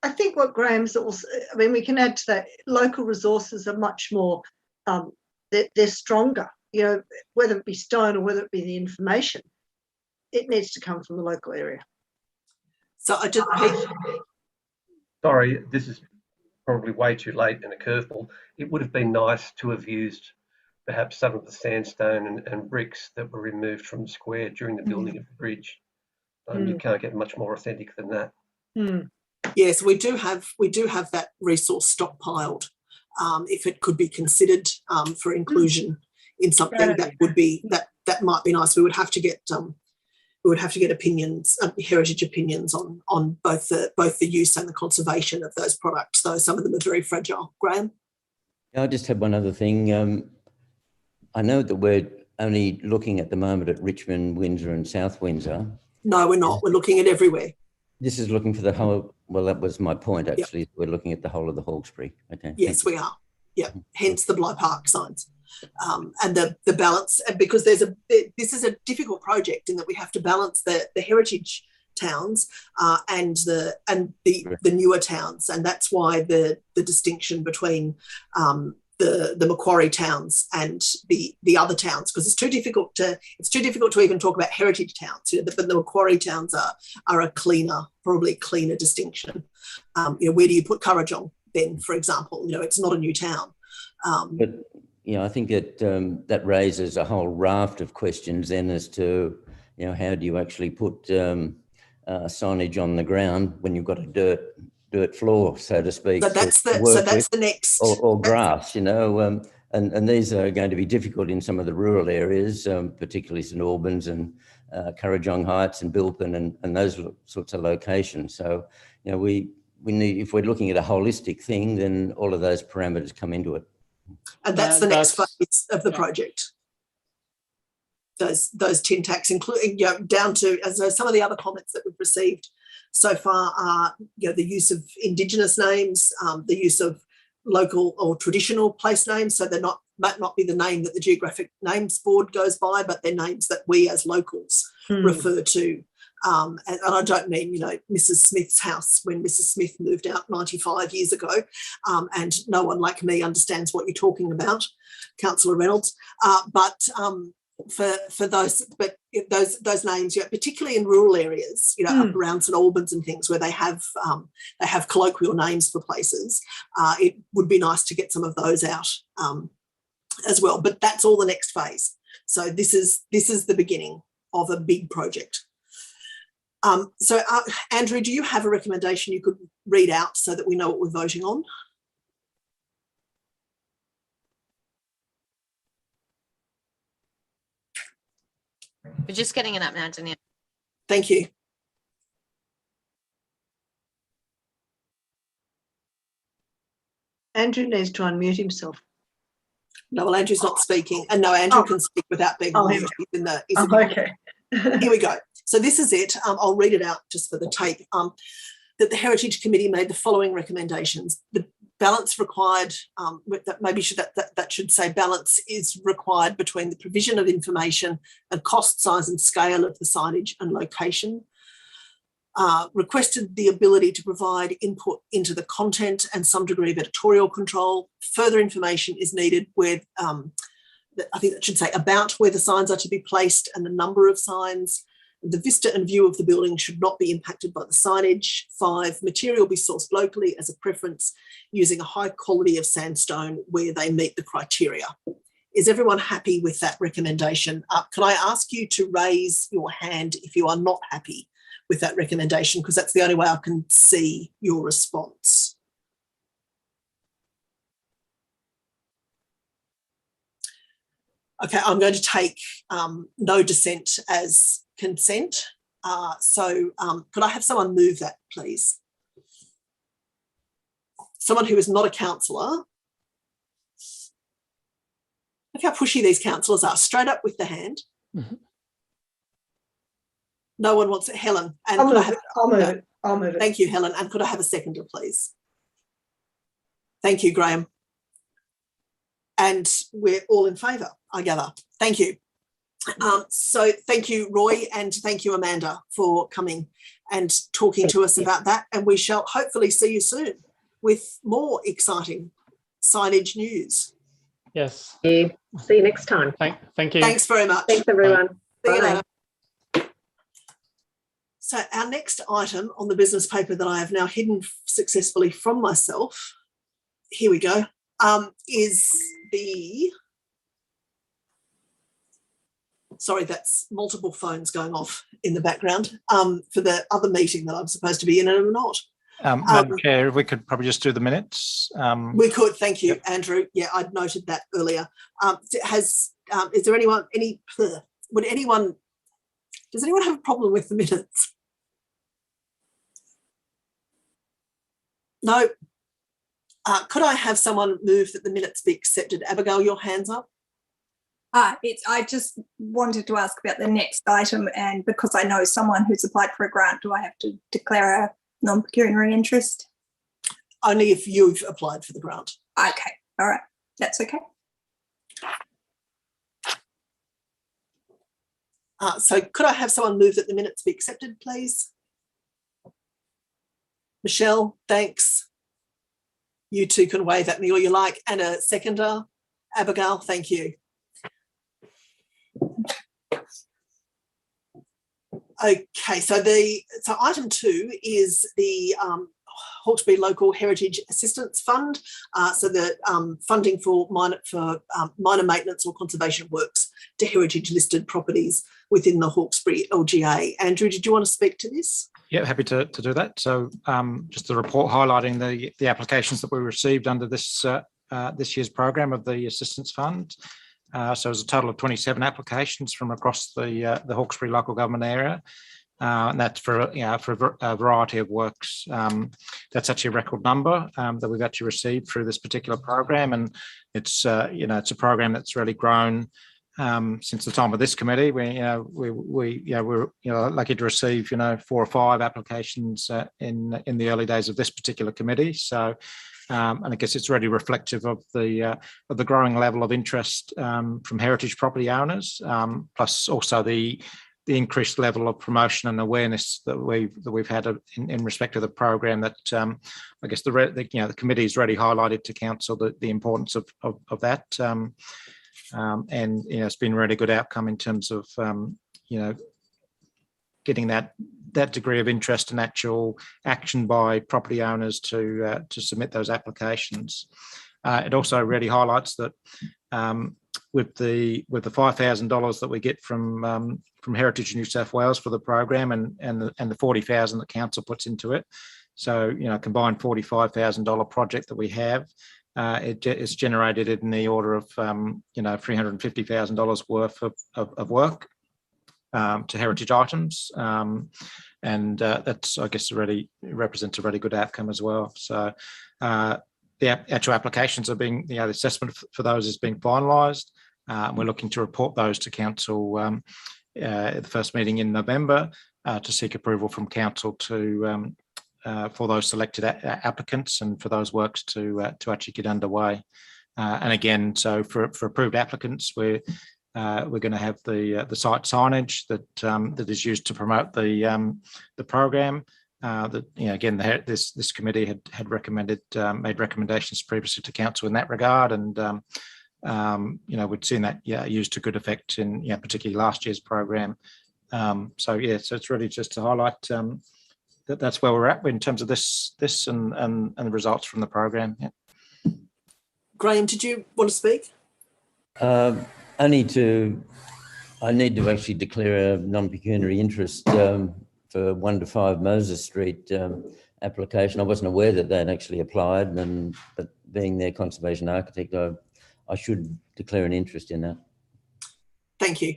I think what Graham's also, I mean, we can add to that, local resources are much more, they're stronger, you know, whether it be stone or whether it be the information, it needs to come from the local area. So I just, Pete, Sorry, this is probably way too late in a curveball. It would have been nice to have used perhaps some of the sandstone and bricks that were removed from the square during the building of the bridge. You can't get much more authentic than that. yes, we do have that resource stockpiled. If it could be considered for inclusion in something, that would be that might be nice. We would have to get opinions, heritage opinions on both the use and the conservation of those products, though some of them are very fragile. Graham? I just had one other thing. I know that we're only looking at the moment at Richmond, Windsor and South Windsor. No, we're not. We're looking at everywhere. This is looking for the whole, well, that was my point, actually. Yep. We're looking at the whole of the Hawkesbury. Okay. Yes, we are. Yeah, hence the Bly Park signs. And the balance, and because this is a difficult project in that we have to balance the heritage towns and the newer towns, and that's why the distinction between the Macquarie towns and the other towns, because it's too difficult to even talk about heritage towns. You know, but the Macquarie towns are a probably cleaner distinction. You know, where do you put Currajong then, for example? You know, it's not a new town. But you know, I think that raises a whole raft of questions then as to, you know, how do you actually put signage on the ground when you've got a dirt floor, so to speak. So that's the next, or grass, you know, and these are going to be difficult in some of the rural areas, particularly St Albans and Currajong Heights and Bilpin and those sorts of locations. So, you know, we need, if we're looking at a holistic thing, then all of those parameters come into it. And that's the next phase of the project. Those tin tacks, including, you know, down to, as some of the other comments that we've received so far are, you know, the use of Indigenous names, the use of local or traditional place names. So they might not be the name that the Geographic Names Board goes by, but they're names that we as locals refer to. And I don't mean, you know, Mrs. Smith's house when Mrs. Smith moved out 95 years ago, and no one like me understands what you're talking about, Councillor Reynolds. But for those names, you know, particularly in rural areas, you know, up around St Albans and things where they have colloquial names for places, it would be nice to get some of those out as well. But that's all the next phase. So this is the beginning of a big project. So Andrew, do you have a recommendation you could read out so that we know what we're voting on? We're just getting it up now, Danielle. Thank you. Andrew needs to unmute himself. No, well, Andrew's not speaking. And no, Andrew can speak without being muted. Okay. Here we go. So this is it. I'll read it out just for the tape. That the Heritage Committee made the following recommendations. The balance required, that should say balance is required between the provision of information and cost, size and scale of the signage and location. Requested the ability to provide input into the content and some degree of editorial control. Further information is needed where, I think that should say about where the signs are to be placed and the number of signs. The vista and view of the building should not be impacted by the signage. 5, material be sourced locally as a preference using a high quality of sandstone where they meet the criteria. Is everyone happy with that recommendation? Can I ask you to raise your hand if you are not happy with that recommendation, because that's the only way I can see your response. Okay, I'm going to take no dissent as consent. Could I have someone move that, please? Someone who is not a councillor. Look how pushy these councillors are. Straight up with the hand. Mm-hmm. No one wants it. Helen. And I'll move it. Thank you, Helen. And could I have a seconder, please? Thank you, Graham. And we're all in favour, I gather. Thank you. So thank you, Roy, and thank you, Amanda, for coming and talking to us about that. And we shall hopefully see you soon with more exciting signage news. Yes. See you next time. Thank you. Thanks very much. Thanks, everyone. See you Bye. later. So our next item on the business paper that I have now hidden successfully from myself, here we go, is the, sorry, that's multiple phones going off in the background for the other meeting that I'm supposed to be in and I'm not. Madam Chair, we could probably just do the minutes. We could, thank you, yep. Andrew. Yeah, I'd noted that earlier. Is there anyone, does anyone have a problem with the minutes? No. Could I have someone move that the minutes be accepted? Abigail, your hand's up. I just wanted to ask about the next item, and because I know someone who's applied for a grant, do I have to declare a non-pecuniary interest? Only if you've applied for the grant. Okay, all right, that's okay. So could I have someone move that the minutes be accepted, please? Michelle, thanks. You two can wave at me all you like. And a seconder, Abigail, thank you. Okay, so item 2 is the Hawkesbury Local Heritage Assistance Fund. So the funding for minor maintenance or conservation works to heritage listed properties within the Hawkesbury LGA. Andrew, did you want to speak to this? Yeah, happy to do that. So just the report highlighting the applications that we received under this year's program of the Assistance Fund. So it was a total of 27 applications from across the Hawkesbury local government area. And that's for a variety of works. That's actually a record number that we've actually received through this particular program, and it's it's a program that's really grown since the time of this committee. We're lucky to receive 4 or 5 applications in the early days of this particular committee. So. And I guess it's really reflective of the growing level of interest from heritage property owners, plus also the increased level of promotion and awareness that we've had in respect to the program. That I guess the committee has really highlighted to council the importance of that, and it's been a really good outcome in terms of getting that degree of interest and actual action by property owners to submit those applications. It also really highlights that with the $5,000 that we get from Heritage New South Wales for the program and the $40,000 that council puts into it, so combined $45,000 project that we have, it's generated in the order of $350,000 worth of work to heritage items, and that's, I guess, really represents a really good outcome as well. So the actual applications are being, the assessment for those is being finalised. We're looking to report those to council at the first meeting in November to seek approval from council to for those selected applicants and for those works to actually get underway. And again, so for approved applicants, we're going to have the site signage that is used to promote the program. Again, this committee had recommended made recommendations previously to council in that regard, and we'd seen that used to good effect in particularly last year's program. So yeah, so it's really just to highlight that's where we're at in terms of this and the results from the program. Yeah. Graham, did you want to speak? I need to actually declare a non-pecuniary interest for 1 to 5 Moses Street application. I wasn't aware that they'd actually applied, but being their conservation architect, I should declare an interest in that. Thank you.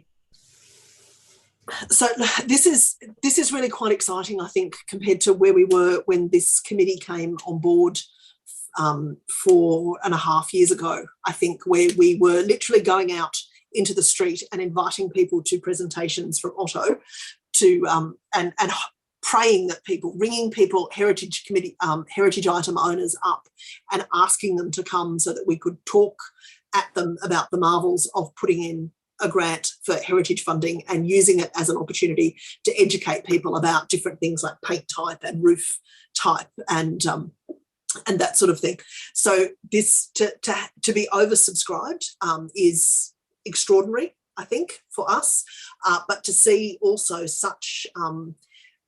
So this is really quite exciting, I think, compared to where we were when this committee came on board 4.5 years ago, I think, where we were literally going out into the street and inviting people to presentations from Otto to and praying that ringing people, heritage committee, heritage item owners up and asking them to come so that we could talk at them about the marvels of putting in a grant for heritage funding and using it as an opportunity to educate people about different things like paint type and roof type and that sort of thing. So this to be oversubscribed is extraordinary, I think, for us. But to see also such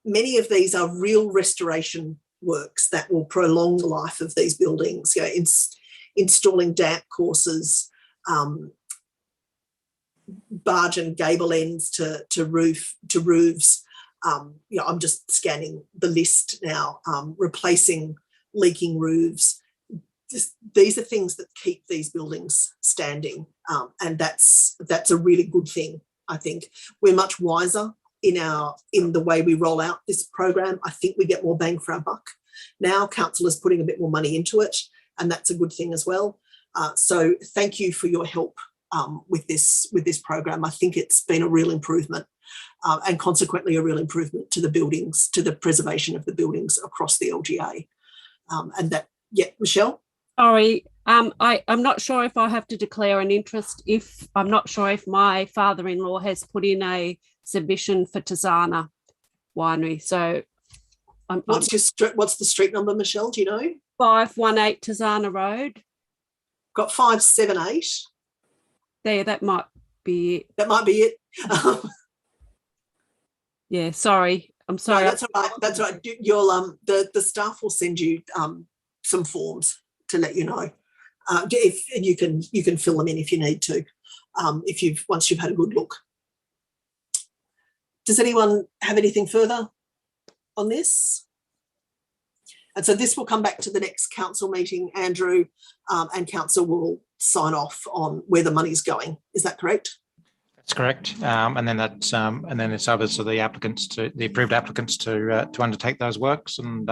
many of these are real restoration works that will prolong the life of these buildings. You know, installing damp courses, barge and gable ends to roofs. You know, I'm just scanning the list now. Replacing leaking roofs. These are things that keep these buildings standing, and that's a really good thing. I think we're much wiser in the way we roll out this program. I think we get more bang for our buck now. Council is putting a bit more money into it, and that's a good thing as well. So thank you for your help with this program. I think it's been a real improvement, and consequently a real improvement to the buildings, to the preservation of the buildings across the LGA. And that, yeah, Michelle. Sorry, I'm not sure if I have to declare an interest. I'm not sure if my father-in-law has put in a submission for Tazana Winery. So, what's the street number, Michelle? Do you know? 518 Tazana Road. Got 578. There, that might be it. That might be it. Yeah, sorry. I'm sorry. No, that's all right. That's all right. You'll the staff will send you some forms to let you know. If you can fill them in if you need to. Once you've had a good look. Does anyone have anything further on this? And so this will come back to the next council meeting, Andrew, and council will sign off on where the money's going. Is that correct? That's correct. And then it's over to the approved applicants to undertake those works, and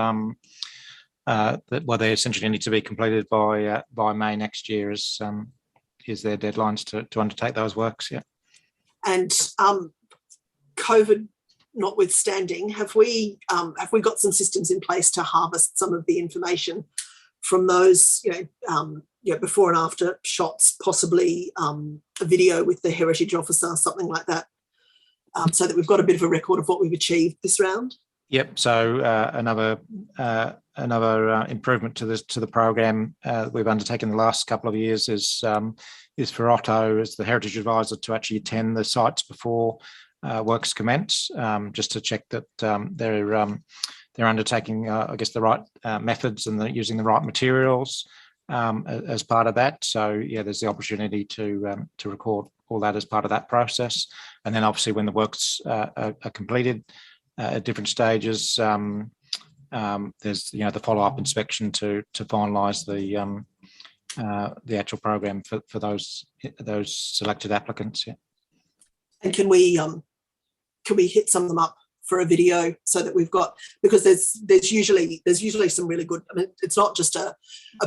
they essentially need to be completed by May next year is their deadlines to undertake those works. Yeah. And COVID notwithstanding, have we got some systems in place to harvest some of the information from those, before and after shots, possibly a video with the heritage officer, something like that, so that we've got a bit of a record of what we've achieved this round? Yep. So another improvement to the program we've undertaken the last couple of years is for Otto as the heritage advisor to actually attend the sites before works commence, just to check that they're undertaking, the right methods and they're using the right materials as part of that. So yeah, there's the opportunity to record all that as part of that process, and then obviously when the works are completed at different stages, there's the follow-up inspection to finalise the actual program for those selected applicants. Yeah. And can we hit some of them up for a video so that we've got, because there's usually some really good, I mean, it's not just a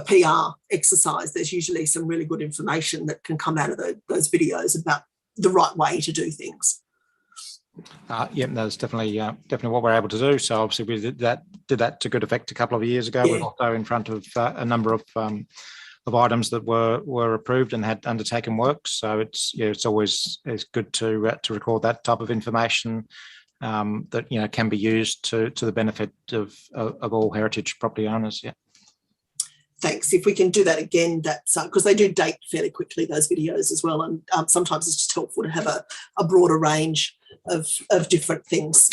PR exercise, there's usually some really good information that can come out of those videos about the right way to do things. Yeah, that's definitely what we're able to do. So obviously we did that to good effect a couple of years ago. Yeah. We're also in front of a number of items that were approved and had undertaken work. So it's always good to record that type of information that can be used to the benefit of all heritage property owners. Yeah. Thanks. If we can do that again, that's because they do date fairly quickly, those videos as well, and sometimes it's just helpful to have a broader range of different things.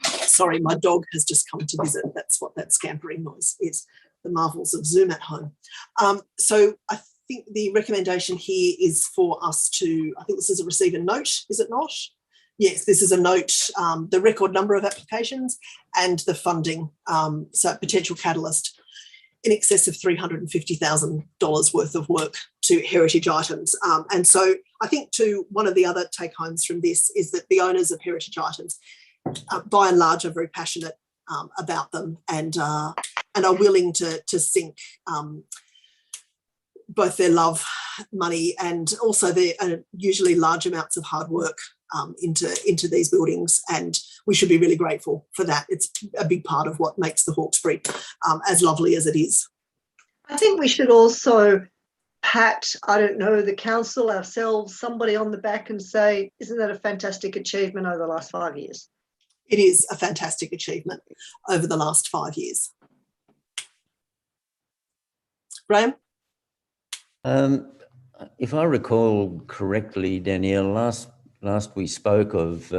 Sorry, my dog has just come to visit. That's what that scampering noise is, the marvels of Zoom at home. So I think the recommendation here is for us to, I think this is a receive a note, is it not? Yes, this is a note, the record number of applications and the funding, so potential catalyst in excess of $350,000 worth of work to heritage items. And so I think one of the other take homes from this is that the owners of heritage items, by and large, are very passionate about them and are willing to sink both their love, money, and also their usually large amounts of hard work into these buildings, and we should be really grateful for that. It's a big part of what makes the Hawkesbury as lovely as it is. I think we should also pat, I don't know, the council, ourselves, somebody on the back and say, isn't that a fantastic achievement over the last 5 years? It is a fantastic achievement over the last 5 years. Graham? If I recall correctly, Danielle, last we spoke of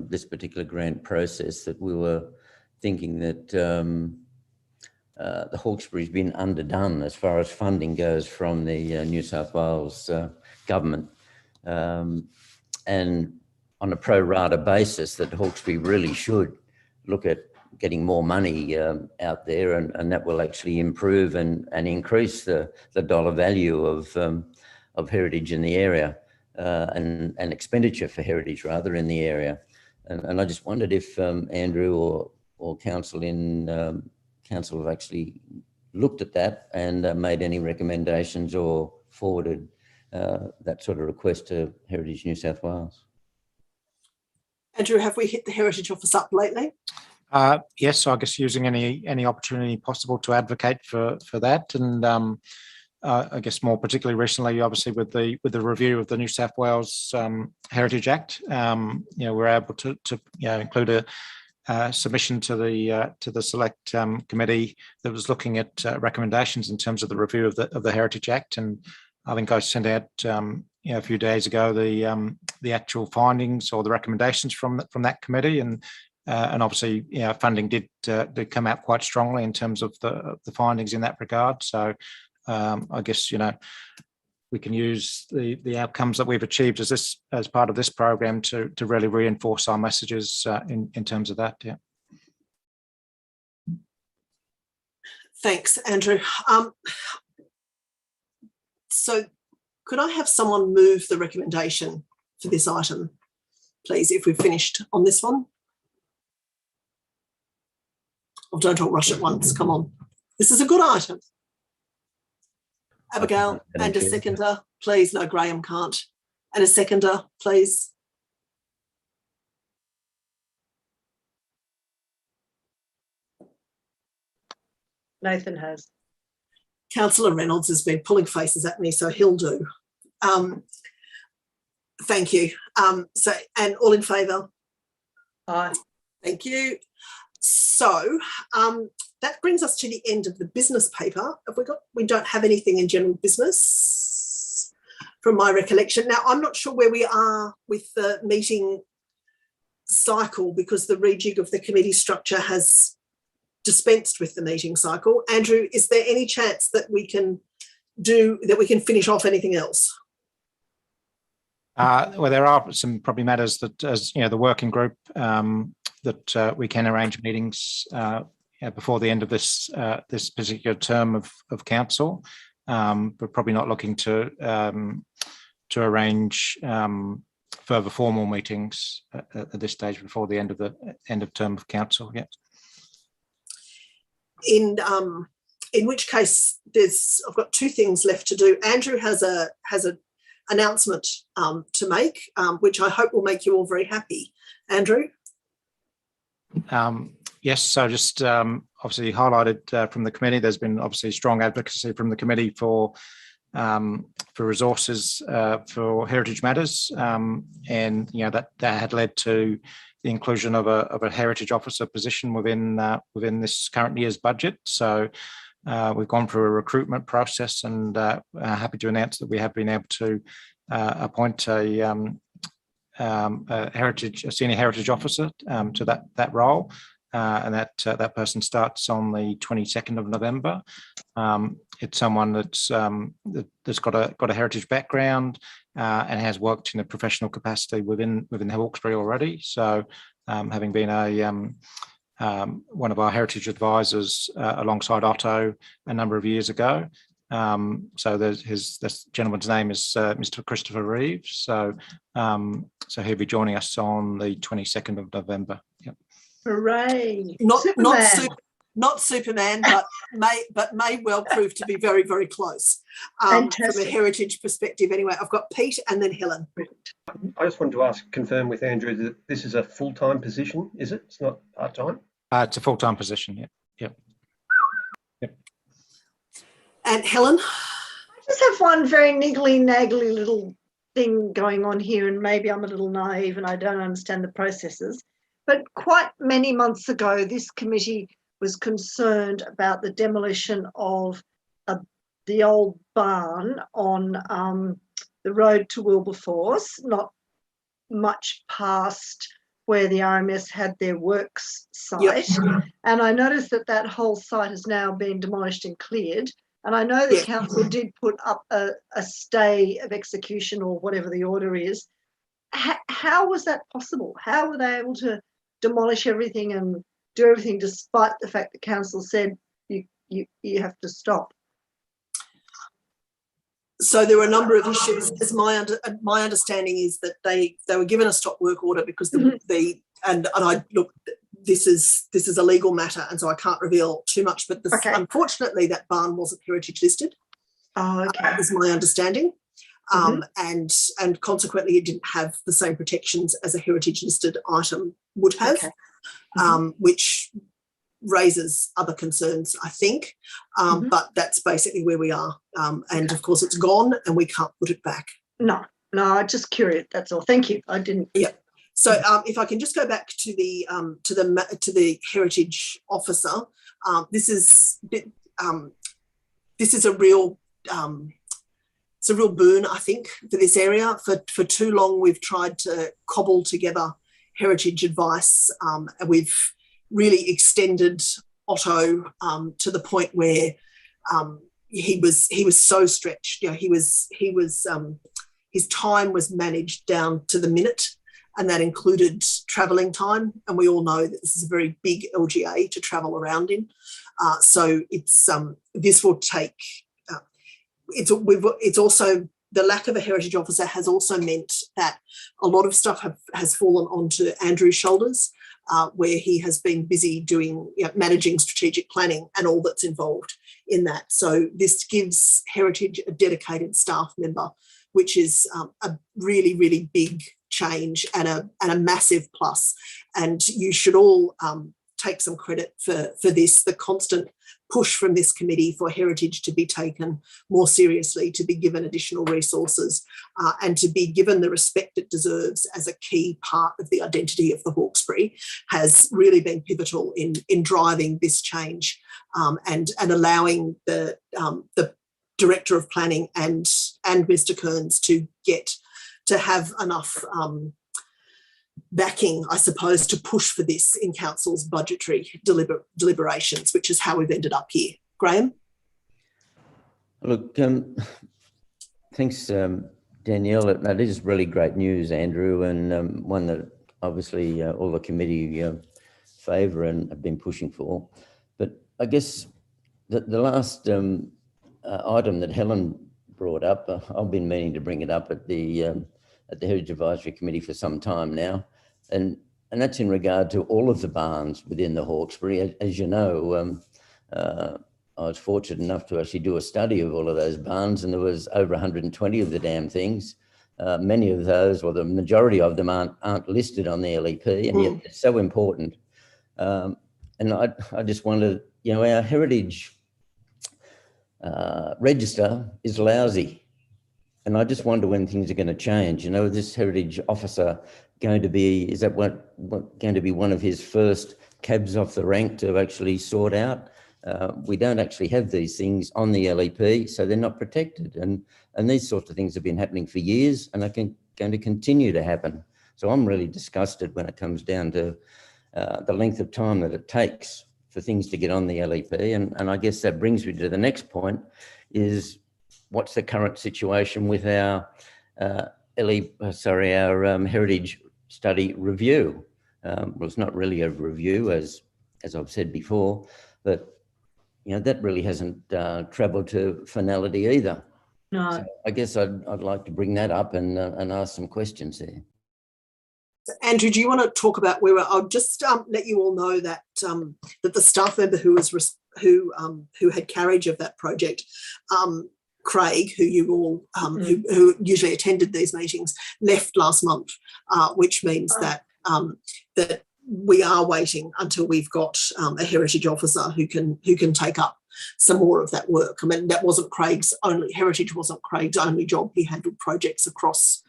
this particular grant process, that we were thinking that the Hawkesbury's been underdone as far as funding goes from the New South Wales government, and on a pro rata basis that Hawkesbury really should look at getting more money out there, and that will actually improve and increase the dollar value of heritage in the area. And expenditure for heritage rather in the area, and I just wondered if Andrew or council have actually looked at that and made any recommendations or forwarded that sort of request to Heritage New South Wales. Andrew, have we hit the Heritage Office up lately? Yes, so I guess using any opportunity possible to advocate for that, and I guess more particularly recently, obviously with the review of the New South Wales Heritage Act, we're able to include a submission to the select committee that was looking at recommendations in terms of the review of the Heritage Act, and I think I sent out a few days ago the actual findings or the recommendations from that committee, and obviously funding did come out quite strongly in terms of the findings in that regard. So I guess we can use the outcomes that we've achieved as part of this program to really reinforce our messages in terms of that. Yeah. Thanks, Andrew. So could I have someone move the recommendation for this item, please, if we've finished on this one? Oh, don't all rush at once, come on. This is a good item. Abigail, and a seconder, please. No, Graham can't. And a seconder, please. Nathan has. Councillor Reynolds has been pulling faces at me, so he'll do. Thank you. And all in favour? Aye. Thank you. So that brings us to the end of the business paper. We don't have anything in general business from my recollection. Now, I'm not sure where we are with the meeting cycle because the rejig of the committee structure has dispensed with the meeting cycle. Andrew, is there any chance that we can finish off anything else? Well, there are some probably matters that, as the working group, that we can arrange meetings before the end of this particular term of council. We're probably not looking to arrange further formal meetings at this stage before the end of term of council. Yeah. In which case, I've got two things left to do. Andrew has an announcement to make, which I hope will make you all very happy. Andrew? Yes, so just obviously highlighted from the committee, there's been obviously strong advocacy from the committee for resources for heritage matters, and that had led to the inclusion of a heritage officer position within this current year's budget. So we've gone through a recruitment process, and happy to announce that we have been able to appoint a a senior heritage officer to that role, and that person starts on the 22nd of November. It's someone that's got a heritage background and has worked in a professional capacity within Hawkesbury already. So, having been one of our heritage advisors alongside Otto a number of years ago. So this gentleman's name is Mr. Christopher Reeves. So he'll be joining us on the 22nd of November. Yep. Hooray! Not Superman, but may well prove to be very, very close from a heritage perspective. Anyway, I've got Pete and then Helen. I just wanted to confirm with Andrew that this is a full-time position, is it? It's not part-time? It's a full-time position, yeah. Yep. And Helen? I just have one very niggly-naggly little thing going on here, and maybe I'm a little naive and I don't understand the processes. But quite many months ago, this committee was concerned about the demolition of the old barn on the road to Wilberforce, not much past where the RMS had their works site. Yep. And I noticed that whole site has now been demolished and cleared. And I know the council did put up a stay of execution or whatever the order is. How was that possible? How were they able to demolish everything and do everything despite the fact the council said you have to stop? So there were a number of issues. As my understanding is that they were given a stop work order because this is a legal matter, and so I can't reveal too much. But unfortunately, that barn wasn't heritage listed. Oh, okay. Is my understanding. And consequently it didn't have the same protections as a heritage listed item would have, which raises other concerns, I think, but that's basically where we are. And of course it's gone and we can't put it back. No, I'm just curious, that's all. Thank you. I didn't. Yeah. So if I can just go back to the heritage officer, this is a real it's a real boon, I think, for this area. For too long, we've tried to cobble together heritage advice, and we've really extended Otto to the point where he was so stretched. You know, his time was managed down to the minute, and that included travelling time. And we all know that this is a very big LGA to travel around in. So this will take. It's also the lack of a heritage officer has also meant that a lot of stuff has fallen onto Andrew's shoulders, where he has been busy doing managing strategic planning and all that's involved in that. So this gives heritage a dedicated staff member, which is a really, really big change and a massive plus. And you should all take some credit for this, the constant push from this committee for heritage to be taken more seriously, to be given additional resources, and to be given the respect it deserves as a key part of the identity of the Hawkesbury has really been pivotal in driving this change, and allowing the Director of Planning and Mr. Kearns to have enough backing, I suppose, to push for this in council's budgetary deliberations, which is how we've ended up here. Graham? Look, thanks, Danielle. That is really great news, Andrew, and one that obviously all the committee favour and have been pushing for. But I guess the last item that Helen brought up, I've been meaning to bring it up at the Heritage Advisory Committee for some time now, and that's in regard to all of the barns within the Hawkesbury. As you know, I was fortunate enough to actually do a study of all of those barns, and there was over 120 of the damn things. Many of those, or the majority of them, aren't listed on the LEP, and yet it's so important. And I just wonder, our heritage register is lousy. And I just wonder when things are going to change. This heritage officer going to be, is that going to be one of his first cabs off the rank to actually sort out? We don't actually have these things on the LEP, so they're not protected. And these sorts of things have been happening for years and are going to continue to happen. So I'm really disgusted when it comes down to the length of time that it takes for things to get on the LEP. And I guess that brings me to the next point, is what's the current situation with our heritage study review? Well, it's not really a review, as I've said before, but that really hasn't travelled to finality either. No. So I guess I'd like to bring that up and ask some questions there. Andrew, do you want to talk about where I'll just let you all know that that the staff member who had carriage of that project, Craig, who you all who usually attended these meetings, left last month, which means that that we are waiting until we've got a heritage officer who can take up some more of that work. I mean, that wasn't heritage wasn't Craig's only job. He handled projects across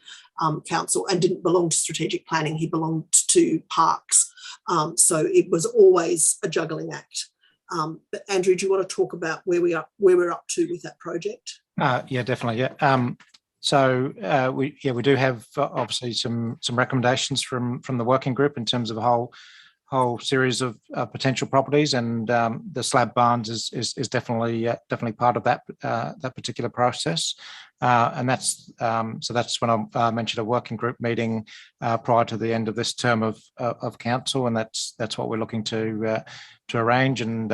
council and didn't belong to strategic planning. He belonged to parks. So it was always a juggling act. But Andrew, do you want to talk about where we're up to with that project? Yeah, definitely. Yeah. So we do have obviously some recommendations from the working group in terms of a whole series of potential properties, and the slab barns is definitely part of that particular process, and that's when I mentioned a working group meeting prior to the end of this term of council, and that's what we're looking to arrange, and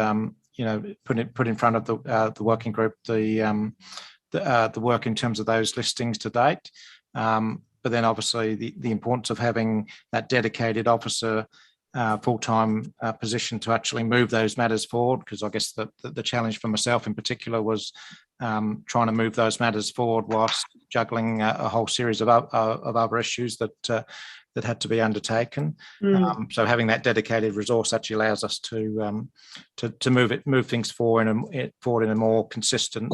put in front of the working group the work in terms of those listings to date, but then obviously the importance of having that dedicated officer full-time position to actually move those matters forward, because I guess the challenge for myself in particular was trying to move those matters forward whilst juggling a whole series of other issues that had to be undertaken. So having that dedicated resource actually allows us to move things forward in a more consistent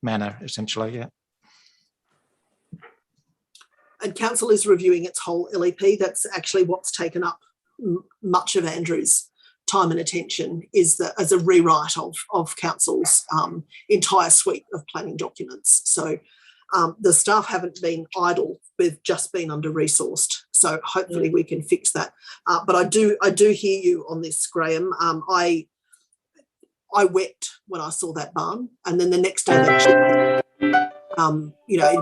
manner, essentially. Yeah. And council is reviewing its whole LEP. That's actually what's taken up much of Andrew's time and attention, is as a rewrite of council's entire suite of planning documents. So the staff haven't been idle; we've just been under-resourced. So hopefully we can fix that. But I do hear you on this, Graham. I wept when I saw that barn, and then the next day it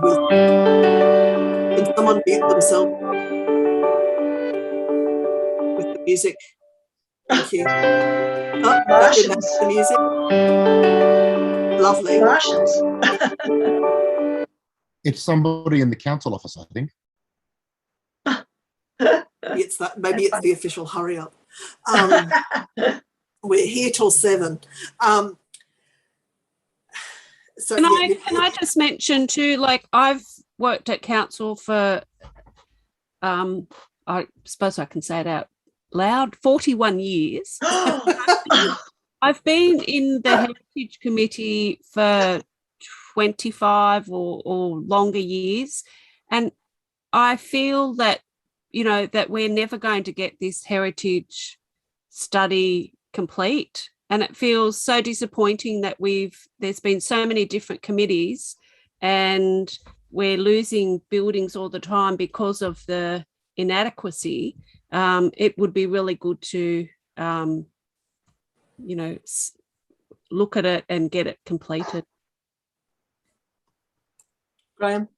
was. Can someone mute themselves with the music? Thank you. Oh, Martians. the music. Lovely. Martians. It's somebody in the council office, I think. Maybe it's the official hurry up. We're here till 7. So can I just mention too, like I've worked at council for I suppose I can say it out loud, 41 years. I've been in the Heritage Committee for 25 or longer years, and I feel that that we're never going to get this heritage study complete, and it feels so disappointing that there's been so many different committees and we're losing buildings all the time because of the inadequacy. It would be really good to look at it and get it completed. Graham?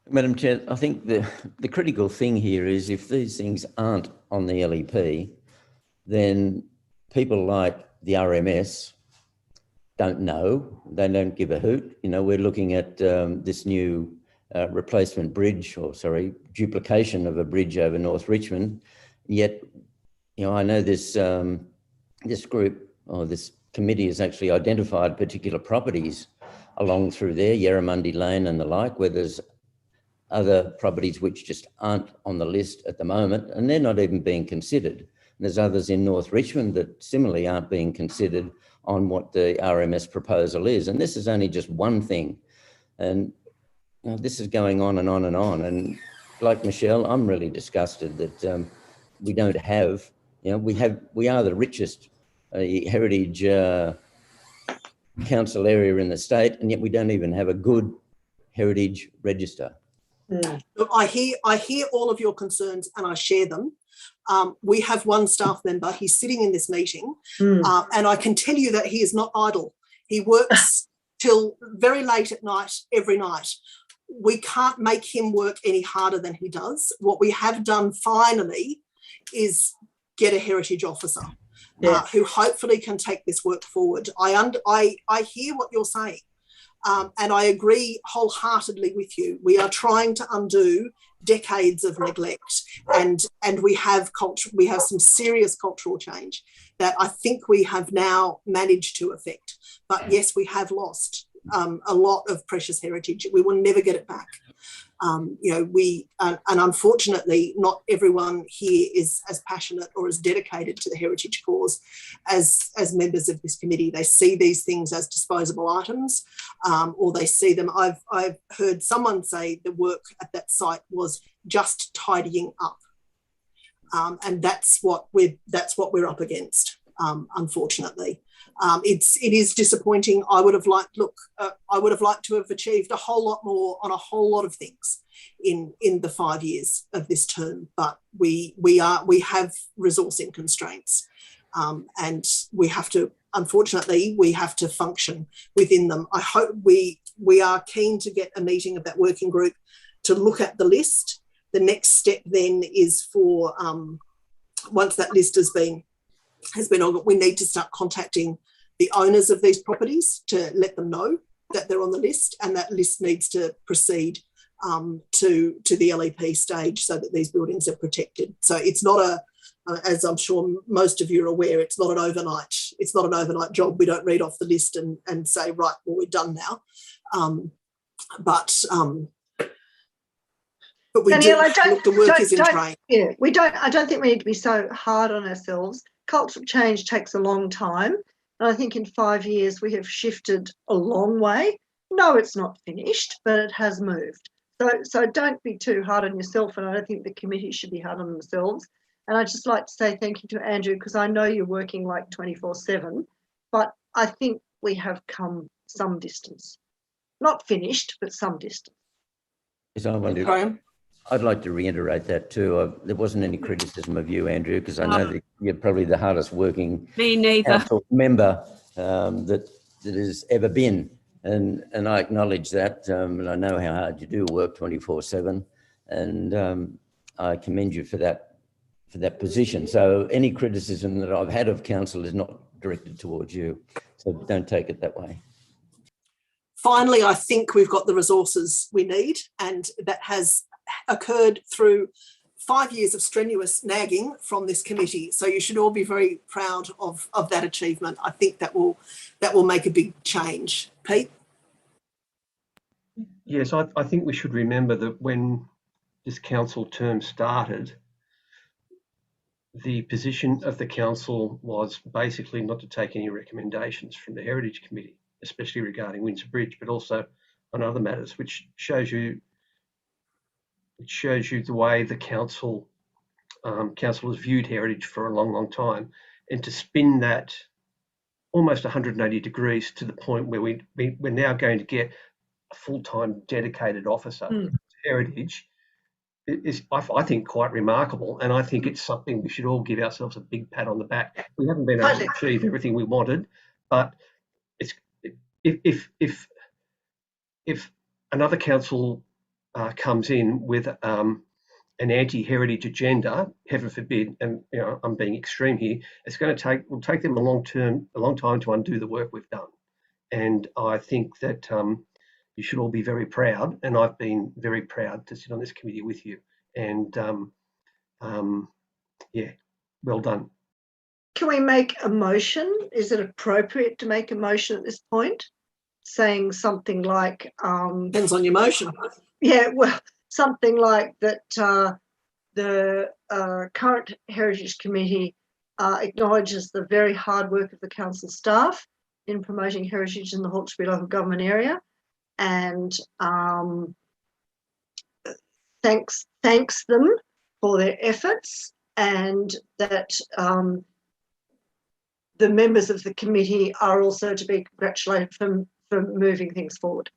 Madam Chair, I think the critical thing here is if these things aren't on the LEP, then people like the RMS don't know, they don't give a hoot. We're looking at this new replacement bridge, duplication of a bridge over North Richmond. Yet, I know this group or this committee has actually identified particular properties along through there, Yarramundi Lane and the like, where there's other properties which just aren't on the list at the moment, and they're not even being considered. And there's others in North Richmond that similarly aren't being considered on what the RMS proposal is. And this is only just one thing. And this is going on and on and on. And like Michelle, I'm really disgusted that we don't have, we are the richest heritage council area in the state, and yet we don't even have a good heritage register. Look, I hear all of your concerns and I share them. We have one staff member, he's sitting in this meeting, and I can tell you that he is not idle. He works till very late at night, every night. We can't make him work any harder than he does. What we have done finally is get a heritage officer who hopefully can take this work forward. I hear what you're saying. And I agree wholeheartedly with you. We are trying to undo decades of neglect, and we have some serious cultural change that I think we have now managed to effect. But yes, we have lost a lot of precious heritage. We will never get it back. And unfortunately, not everyone here is as passionate or as dedicated to the heritage cause as members of this committee. They see these things as disposable items, or they see them. I've heard someone say the work at that site was just tidying up, and that's what we're up against. Unfortunately, it is disappointing. I would have liked to have achieved a whole lot more on a whole lot of things in the 5 years of this term, but we have resourcing constraints, and we have to, unfortunately, we have to function within them. I hope we are keen to get a meeting of that working group to look at the list. The next step then is for once that list has been on, we need to start contacting the owners of these properties to let them know that they're on the list, and that list needs to proceed to the LEP stage so that these buildings are protected. So it's not as I'm sure most of you are aware, it's not an overnight job. We don't read off the list and say, right, well, we're done now. But we Danielle, the work is in train. Yeah, I don't think we need to be so hard on ourselves. Cultural change takes a long time. And I think in 5 years we have shifted a long way. No, it's not finished, but it has moved. So don't be too hard on yourself, and I don't think the committee should be hard on themselves. And I'd just like to say thank you to Andrew, because I know you're working like 24/7, but I think we have come some distance. Not finished, but some distance. I'd like to reiterate that too. There wasn't any criticism of you, Andrew, because I know that you're probably the hardest working council member that has ever been. And I acknowledge that, and I know how hard you do work 24/7, and I commend you for that position. So any criticism that I've had of council is not directed towards you, so don't take it that way. Finally, I think we've got the resources we need, and that has occurred through 5 years of strenuous nagging from this committee. So you should all be very proud of that achievement. I think that will make a big change. Pete? Yes, I think we should remember that when this council term started, the position of the council was basically not to take any recommendations from the Heritage Committee, especially regarding Windsor Bridge, but also on other matters, which shows you the way the council has viewed heritage for a long, long time, and to spin that almost 180 degrees to the point where we're now going to get a full-time dedicated officer to heritage is, I think, quite remarkable. And I think it's something we should all give ourselves a big pat on the back. We haven't been able to achieve everything we wanted, but it's if another council comes in with an anti-heritage agenda, heaven forbid, and I'm being extreme here, will take them a long time to undo the work we've done. And I think that you should all be very proud, and I've been very proud to sit on this committee with you. And yeah, well done. Can we make a motion? Is it appropriate to make a motion at this point, saying something like depends on your motion. Yeah, well, something like that the current Heritage Committee acknowledges the very hard work of the council staff in promoting heritage in the Hawkesbury local government area, and thanks them for their efforts, and that the members of the committee are also to be congratulated for moving things forward.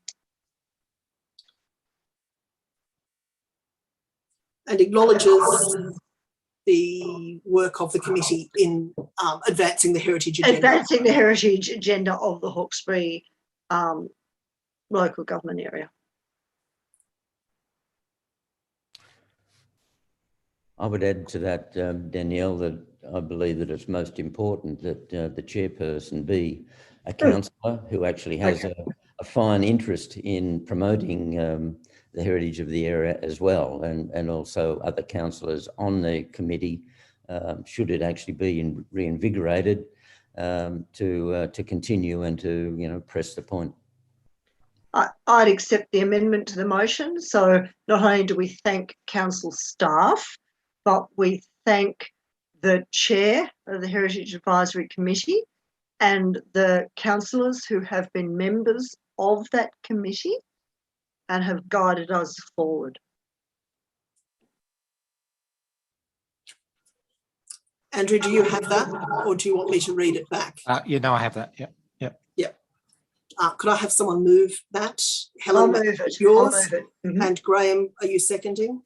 and acknowledges the work of the committee in advancing the heritage agenda. Advancing the heritage agenda of the Hawkesbury local government area. I would add to that, Danielle, that I believe that it's most important that the chairperson be a councillor who actually has a fine interest in promoting the heritage of the area as well, and also other councillors on the committee, should it actually be reinvigorated, to continue and to press the point. I'd accept the amendment to the motion. So not only do we thank council staff, but we thank the chair of the Heritage Advisory Committee and the councillors who have been members of that committee and have guided us forward. Andrew, do you have that, or do you want me to read it back? Yeah, no, I have that. Yep. Could I have someone move that? Helen, I'll move it. yours. I'll move it. Mm-hmm. And Graham, are you seconding?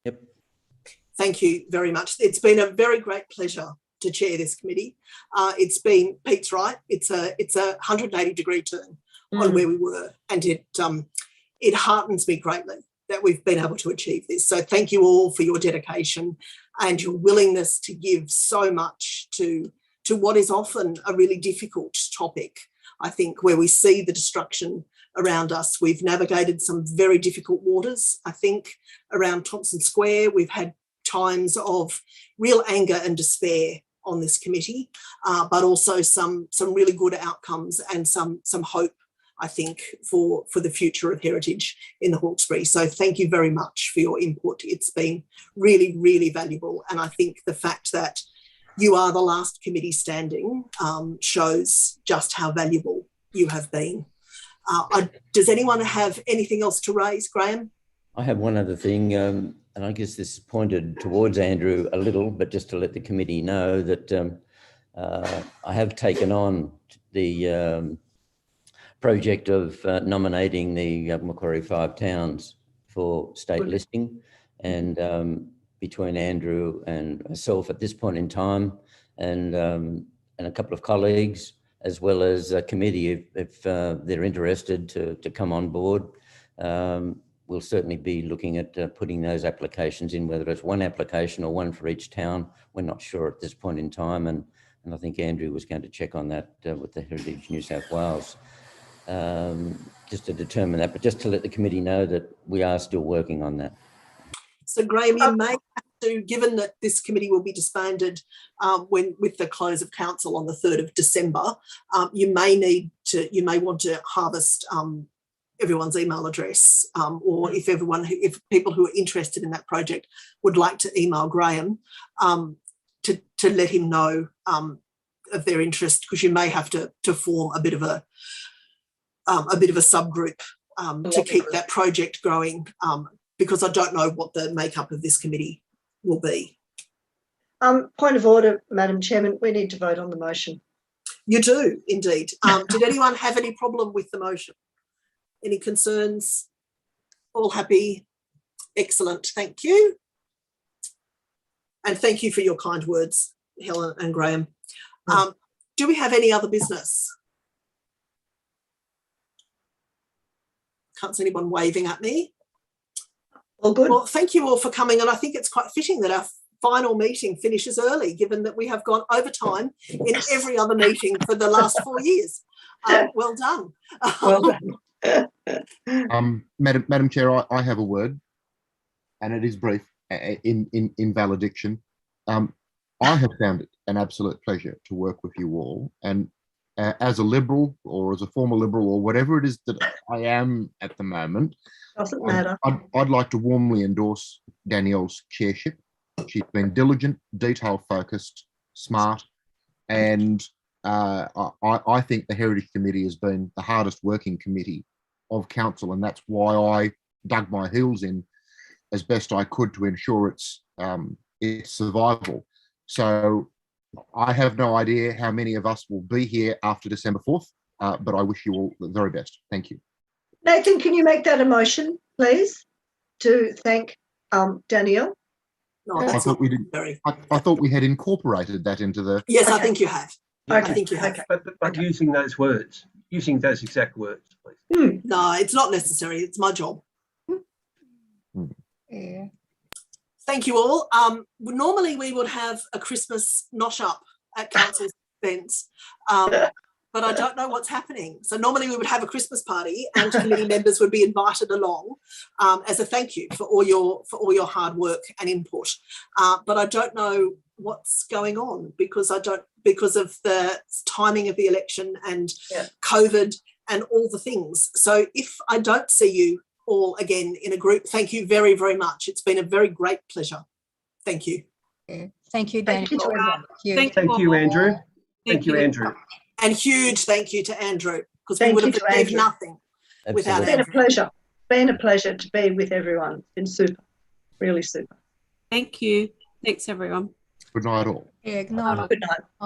Yep. Thank you very much. It's been a very great pleasure to chair this committee. It's been, Pete's right, it's a 180-degree turn on where we were, and it heartens me greatly that we've been able to achieve this. So thank you all for your dedication and your willingness to give so much to what is often a really difficult topic. I think where we see the destruction around us, we've navigated some very difficult waters. I think around Thompson Square, we've had times of real anger and despair on this committee, but also some really good outcomes and some hope, I think, for the future of heritage in the Hawkesbury. So thank you very much for your input. It's been really, really valuable. And I think the fact that you are the last committee standing shows just how valuable you have been. Does anyone have anything else to raise, Graham? I have one other thing, and I guess this is pointed towards Andrew a little, but just to let the committee know that I have taken on the project of nominating the Macquarie 5 towns for state listing, and between Andrew and myself at this point in time, and a couple of colleagues, as well as a committee, if they're interested to come on board, we'll certainly be looking at putting those applications in, whether it's one application or one for each town. We're not sure at this point in time, and I think Andrew was going to check on that with the Heritage New South Wales, just to determine that, but just to let the committee know that we are still working on that. So Graham, you may have to, given that this committee will be disbanded with the close of council on the 3rd of December, you may want to harvest everyone's email address, or if people who are interested in that project would like to email Graham to let him know of their interest, because you may have to form a bit of a subgroup to keep that project growing, because I don't know what the makeup of this committee will be. Point of order, Madam Chairman, we need to vote on the motion. You do, indeed. Did anyone have any problem with the motion? Any concerns? All happy? Excellent, thank you. And thank you for your kind words, Helen and Graham. Do we have any other business? Can't see anyone waving at me. All good. Well, thank you all for coming, and I think it's quite fitting that our final meeting finishes early, given that we have gone over time in every other meeting for the last 4 years. Well done. Well done. Madam Chair, I have a word, and it is brief. In valediction, I have found it an absolute pleasure to work with you all, and as a Liberal or as a former Liberal or whatever it is that I am at the moment, doesn't matter. I'd like to warmly endorse Danielle's chairship. She's been diligent, detail focused, smart, and I think the Heritage Committee has been the hardest working committee of council, and that's why I dug my heels in as best I could to ensure its survival. So I have no idea how many of us will be here after December 4th, but I wish you all the very best. Thank you. Nathan, can you make that a motion, please, to thank Danielle? No, I that's thought not we did. very. I thought we had incorporated that into the. Yes, I Okay. think you have. Yeah, I think you have. Okay. but using those words, using those exact words, please. No, it's not necessary. It's my job. Yeah. Thank you all. Normally we would have a Christmas nosh up at council's events, but I don't know what's happening. So normally we would have a Christmas party and committee members would be invited along as a thank you for all your hard work and input. But I don't know what's going on because of the timing of the election and COVID and all the things. So if I don't see you all again in a group, thank you very, very much. It's been a very great pleasure. Thank you. Yeah. Thank you, Thank you Daniel. to everyone. Thank you, Andrew. Thank Thank you, you. Andrew. And huge thank you to Andrew, because we Thank would you have to achieved Andrew. nothing without Absolutely. Been a Andrew. pleasure. Been a pleasure to be with everyone. It's been super. Really super. Thank you. Thanks, everyone. Good night, all. Yeah, good night. Good night.